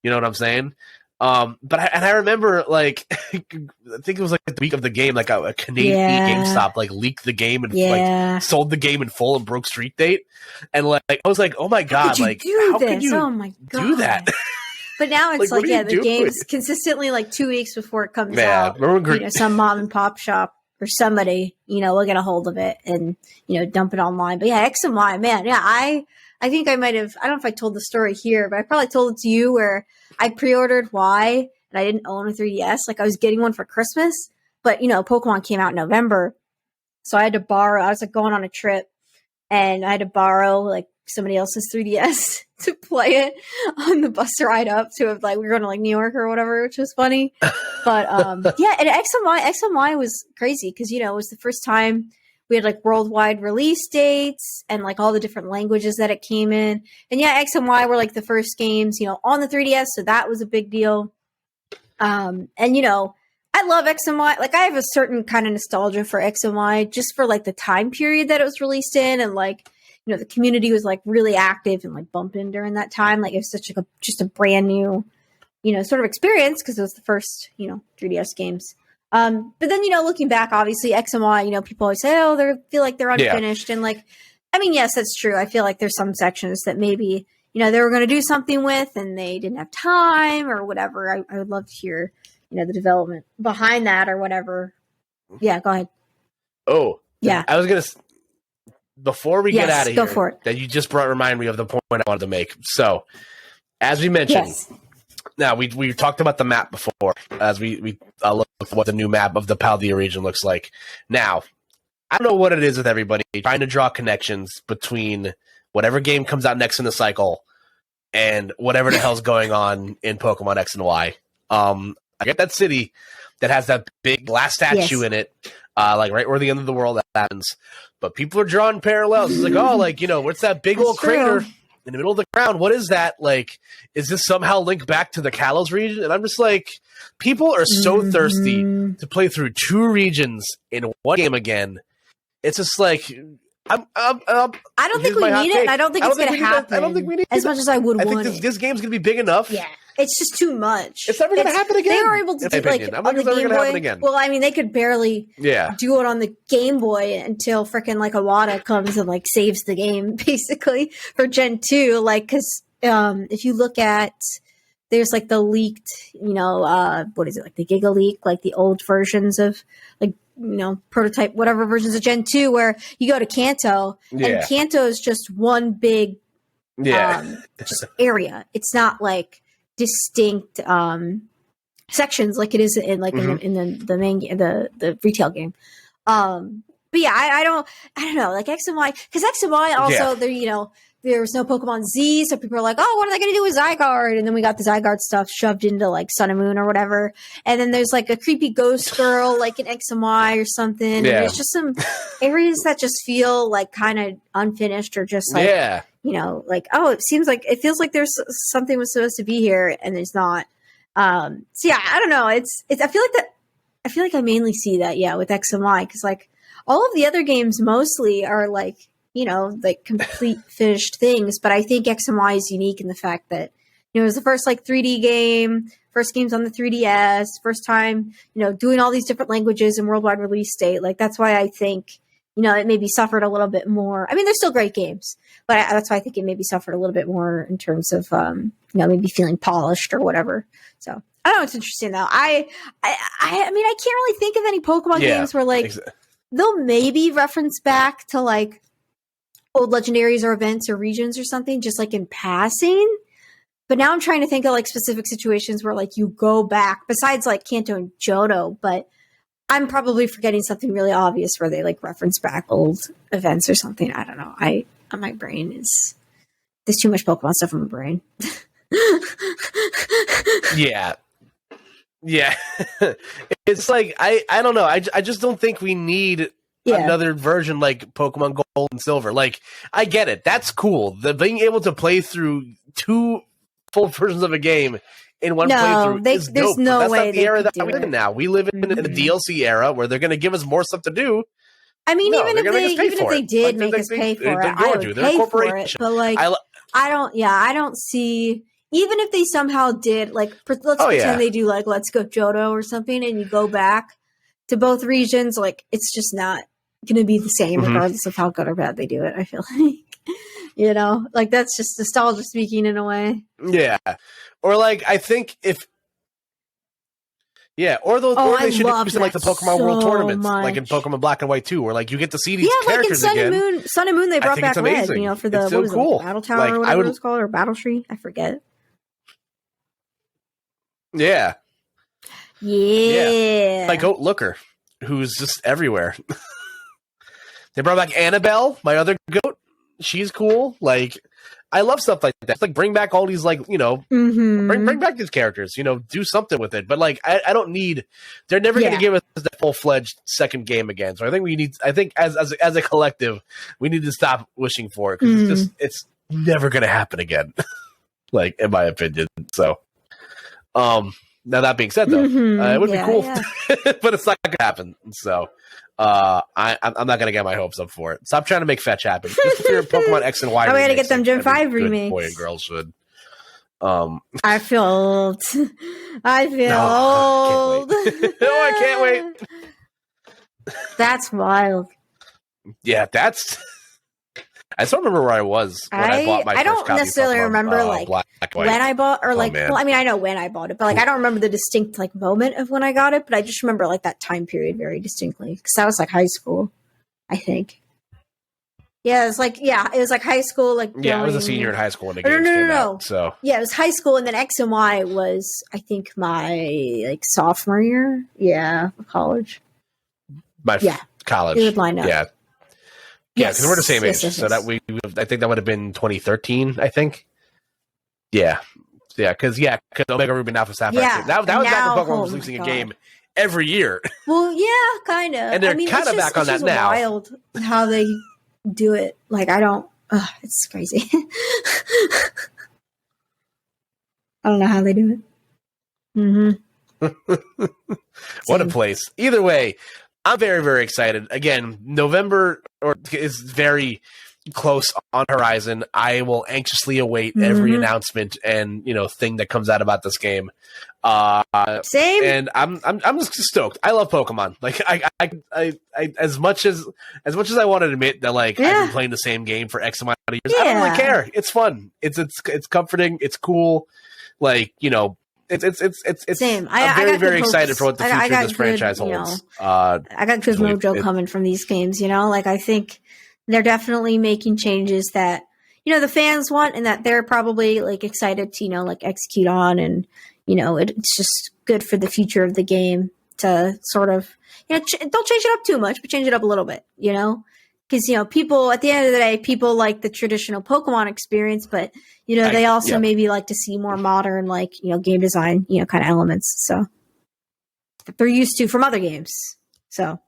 You know what I'm saying? But I remember I think it was the week of the game, a Canadian GameStop leaked the game and sold the game in full and broke street date, and I was like, oh my god, how could you do that? But now it's the game's consistently 2 weeks before it comes out. Some mom and pop shop or somebody will get a hold of it and dump it online. But yeah, X and Y, man, yeah, I think I might have, I don't know if I told the story here, but I probably told it to you where I pre-ordered Y and I didn't own a 3DS. I was getting one for Christmas, but Pokemon came out in November. So I had to borrow, I was going on a trip and I had to borrow somebody else's 3DS to play it on the bus ride up to we were going to New York or whatever, which was funny. But yeah, and X and Y was crazy because, it was the first time we had worldwide release dates and all the different languages that it came in. And yeah, X and Y were the first games, on the 3DS. So that was a big deal. And I love X and Y. I have a certain kind of nostalgia for X and Y just for the time period that it was released in. And the community was really active and bumping during that time. It was such just a brand new, sort of experience because it was the first, 3DS games. But then, looking back, obviously X and Y, people always say, oh, they feel like they're unfinished. Yeah. And yes, that's true. I feel like there's some sections that maybe, they were going to do something with and they didn't have time or whatever. I would love to hear, the development behind that or whatever. Yeah, go ahead. Oh, yeah. I was going to, before we get out of here, go for it. That you just remind me of the point I wanted to make. So, as we mentioned, now we talked about the map before, as we looked at what the new map of the Paldea region looks like. Now, I don't know what it is with everybody trying to draw connections between whatever game comes out next in the cycle and whatever the hell's going on in Pokemon X and Y. I get that city that has that big glass statue in it, right where the end of the world happens. But people are drawing parallels. It's what's that big old crater in the middle of the ground? What is that? Is this somehow linked back to the Kalos region? And I'm just people are so thirsty to play through two regions in one game again. It's just I don't think we need it. And I don't think it's going to happen. I don't think we need it as much as I would want. I think this game's going to be big enough. Yeah. It's just too much. It's never going to happen again. They were able to do on the Game Boy. Well, I mean, they could barely do it on the Game Boy until freaking Iwata comes and saves the game, basically, for Gen 2. Because if you look at, there's the leaked, what is it, the Giga Leak, the old versions of prototype, whatever versions of Gen 2, where you go to Kanto, and Kanto is just one big just area. It's not distinct sections like it is in in the main the retail game. But yeah, I don't know, X and Y, because X and Y also they're there's no Pokemon Z, so people are what are they going to do with Zygarde? And then we got the Zygarde stuff shoved into Sun and Moon or whatever. And then there's a creepy ghost girl in X and Y or something. Yeah. And there's just some areas that just feel kind of unfinished or just it feels like there's something was supposed to be here and there's not. So yeah, I don't know. It's I feel like I mainly see that with X and Y, because all of the other games mostly are complete finished things. But I think X and Y is unique in the fact that, it was the first 3D game, first games on the 3DS, first time, doing all these different languages and worldwide release date. That's why I think, it maybe suffered a little bit more. I mean, they're still great games, but that's why I think it maybe suffered a little bit more in terms of, maybe feeling polished or whatever. So I don't know. It's interesting though. I mean, I can't really think of any Pokemon games where they'll maybe reference back to like old legendaries or events or regions or something, just like in passing. But now I'm trying to think of like specific situations where like you go back, besides like Kanto and Johto, but I'm probably forgetting something really obvious where they like reference back old events or something. I don't know. My brain is, there's too much Pokemon stuff in my brain. Yeah. It's like I don't know. I just don't think we need another version like Pokemon Gold and Silver. Like, I get it. That's cool. The being able to play through 2 full versions of a game in one playthrough is dope. There's no that's way not the era that we live in now. We live in a DLC era where they're going to give us more stuff to do. I mean, even if they did make us pay for it, I would pay for it. But like, I don't see. Even if they somehow did, like, let's pretend they do like Let's Go Johto or something, and you go back to both regions, like, it's just not going to be the same regardless of how good or bad they do it. I feel like. You know, like that's just nostalgia speaking in a way. Yeah. Or like, I think if, or they should do something like the Pokemon World Tournaments, like in Pokemon Black and White 2, where like you get to see these characters again. Like in Sun and Moon, they brought back Red, you know, for the what was it, Battle Tower like, or whatever it was called, or Battle Tree, I forget. Yeah. Like Goat Looker, who's just everywhere. They brought back Annabelle, my other goat. She's cool. Like, I love stuff like that. It's like, bring back all these, like, you know, bring back these characters, you know, do something with it. But like, I don't need, they're never going to give us the full-fledged second game again. So I think as a collective, we need to stop wishing for it, because it's never going to happen again. Like, in my opinion. So, now that being said though, it would be cool, but it's not going to happen. So, I'm not gonna get my hopes up for it. Stop trying to make fetch happen. Just for your Pokemon X and Y. I'm gonna get them Gen 5 remakes. Boy and girl should. I feel old. Old. I can't wait. That's wild. Yeah, I still remember where I was when I bought my first copy. I don't necessarily remember like when I bought, or like, well, I mean, I know when I bought it, but like, I don't remember the distinct like moment of when I got it, but I just remember like that time period very distinctly, because that was like high school, I think. Yeah, it was like high school, like I was a senior in high school when the game came out. So yeah, it was high school, and then X and Y was, I think, my like sophomore year, of college. College. It would line up. Yeah, because we're the same age, so that I think that would have been 2013. I think. Yeah, because Omega Ruby and Alpha Sapphire. Yeah, that was back when Pokemon was releasing a game every year. Well, yeah, kind of. And they're kind of back on that now. Wild how they do it. Like, I don't. It's crazy. I don't know how they do it. What a place. Either way, I'm very, very excited. Again, November is very close on horizon. I will anxiously await every announcement and thing that comes out about this game. Same. And I'm just stoked. I love Pokemon. Like I as much as I want to admit that like I've been playing the same game for X amount of years. I don't really care. It's fun. It's comforting. It's cool. Like It's same. I'm very excited for what the future of this franchise holds. I got good mojo coming from these games. Like I think they're definitely making changes that the fans want, and that they're probably like excited to like execute on, and it's just good for the future of the game to sort of don't change it up too much, but change it up a little bit. Because people at the end of the day, people like the traditional Pokemon experience, but they also maybe like to see more modern, like game design, kind of elements. So that they're used to from other games. So,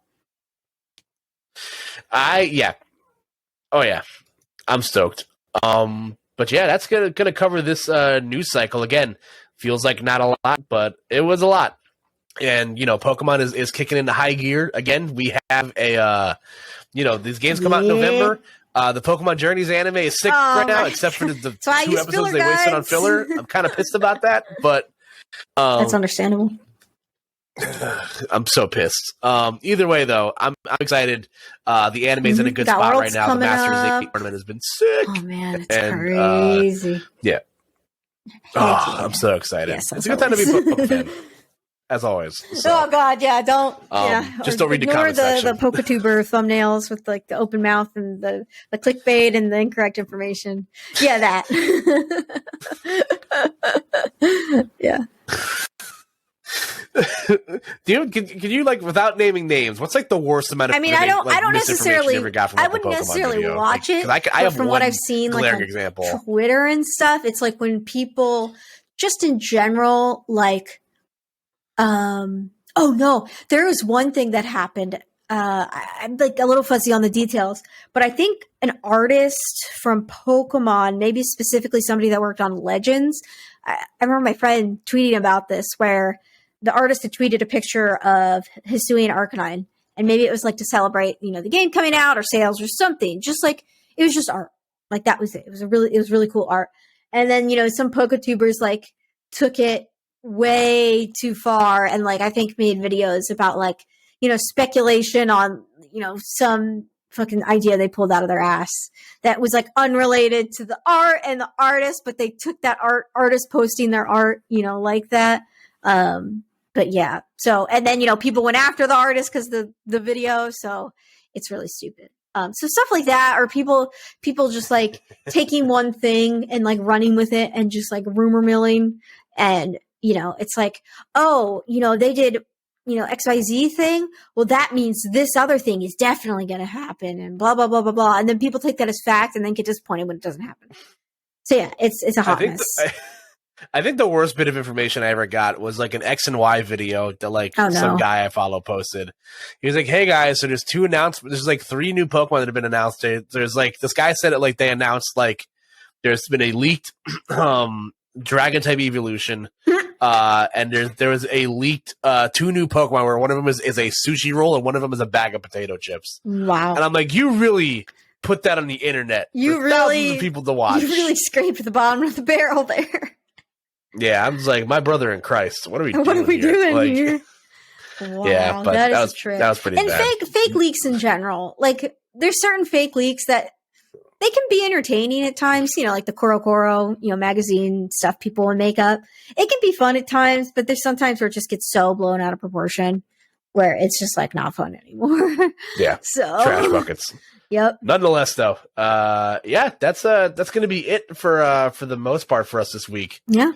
I'm stoked. But yeah, that's gonna cover this news cycle again. Feels like not a lot, but it was a lot. And Pokemon is kicking into high gear again. We have a. These games come out in November. The Pokemon Journeys anime is sick right now, except for the 2 episodes they wasted on filler. I'm kind of pissed about that, but that's understandable. I'm so pissed. Either way, though, I'm excited. The anime's in a good spot right now. The Masters tournament has been sick. Oh man, it's crazy. I'm so excited. Yes, it's a good time to be a Pokemon fan. as always. So, oh God, yeah, don't just don't read the ignore comment section. the PokeTuber thumbnails with like the open mouth and the clickbait and the incorrect information. Yeah, that. Yeah. Can you like without naming names? What's like the worst amount of? I mean, I don't necessarily. You ever got from, I like, wouldn't a Pokemon necessarily video? watch it. I have from what I've seen, like on example. Twitter and stuff, it's like when people, just in general, like, oh no, there was one thing that happened. I'm like a little fuzzy on the details, but I think an artist from Pokemon, maybe specifically somebody that worked on Legends. I remember my friend tweeting about this, where the artist had tweeted a picture of Hisuian Arcanine, and maybe it was like to celebrate, the game coming out or sales or something. Just like it was just art, like that was it. It was really cool art. And then some PokeTubers like took it way too far, and like I think made videos about like speculation on some fucking idea they pulled out of their ass that was like unrelated to the art and the artist, but they took that artist posting their art, like that. But yeah, so, and then, people went after the artist because the video, so it's really stupid. So stuff like that, or people just like taking one thing and like running with it and just like rumor milling. And, it's like, oh, they did, XYZ thing. Well, that means this other thing is definitely going to happen and blah, blah, blah, blah, blah. And then people take that as fact and then get disappointed when it doesn't happen. So yeah, it's a hot mess. I think the worst bit of information I ever got was like an X and Y video that like some guy I follow posted. He was like, "Hey guys, so there's 2 announcements. There's like 3 new Pokemon that have been announced. There's like this guy said it like they announced like there's been a leaked Dragon type evolution, and there was a leaked 2 new Pokemon where one of them is a sushi roll and one of them is a bag of potato chips." Wow! And I'm like, you really put that on the internet? For thousands of people to watch. You really scraped the bottom of the barrel there. Yeah, I was like, my brother in Christ. What are we doing? What are we doing like, here? Wow, yeah, but that was is a trip. That was pretty and bad. fake leaks in general. Like there's certain fake leaks that they can be entertaining at times. Like the Koro magazine stuff people in makeup. It can be fun at times, but there's sometimes where it just gets so blown out of proportion where it's just like not fun anymore. Yeah, so trash buckets. Yep. Nonetheless, though, yeah, that's going to be it for the most part for us this week. Yeah.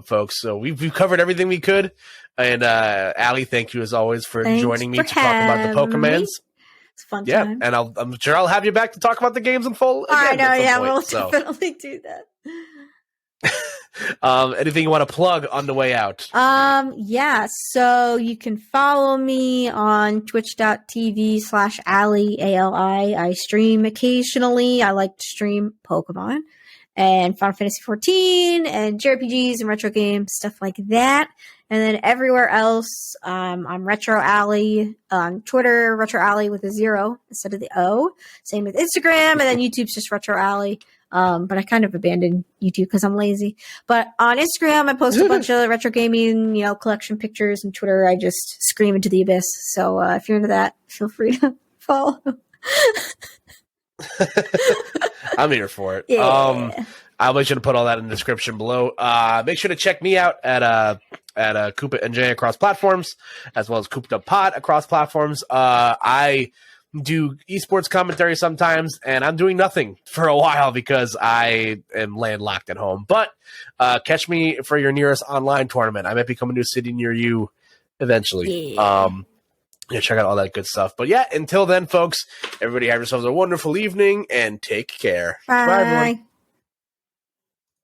Folks, so we've covered everything we could, and Allie, thank you as always for joining me to talk about the Pokemans. It's a fun yeah, time. And I'm sure I'll have you back to talk about the games in full. I know, yeah, point, we'll definitely do that. Anything you want to plug on the way out? Yeah, so you can follow me on twitch.tv/Allie, ALI. I stream occasionally. I like to stream Pokemon and Final Fantasy 14 and JRPGs and retro games, stuff like that. And then everywhere else, I'm Retro Alley on Twitter, Retro Alley with a 0 instead of the O. Same with Instagram, and then YouTube's just Retro Alley. But I kind of abandoned YouTube because I'm lazy. But on Instagram, I post a bunch of retro gaming, collection pictures, and Twitter, I just scream into the abyss. So if you're into that, feel free to follow. I'm here for it. Yeah. I'll make sure to put all that in the description below. Make sure to check me out at Koop'd NJ across platforms, as well as Koop'd Pod across platforms. I do esports commentary sometimes, and I'm doing nothing for a while because I am landlocked at home. But catch me for your nearest online tournament. I might be coming to a city near you eventually. Yeah. Check out all that good stuff. But yeah, until then, folks, everybody have yourselves a wonderful evening and take care. Bye. Bye everyone.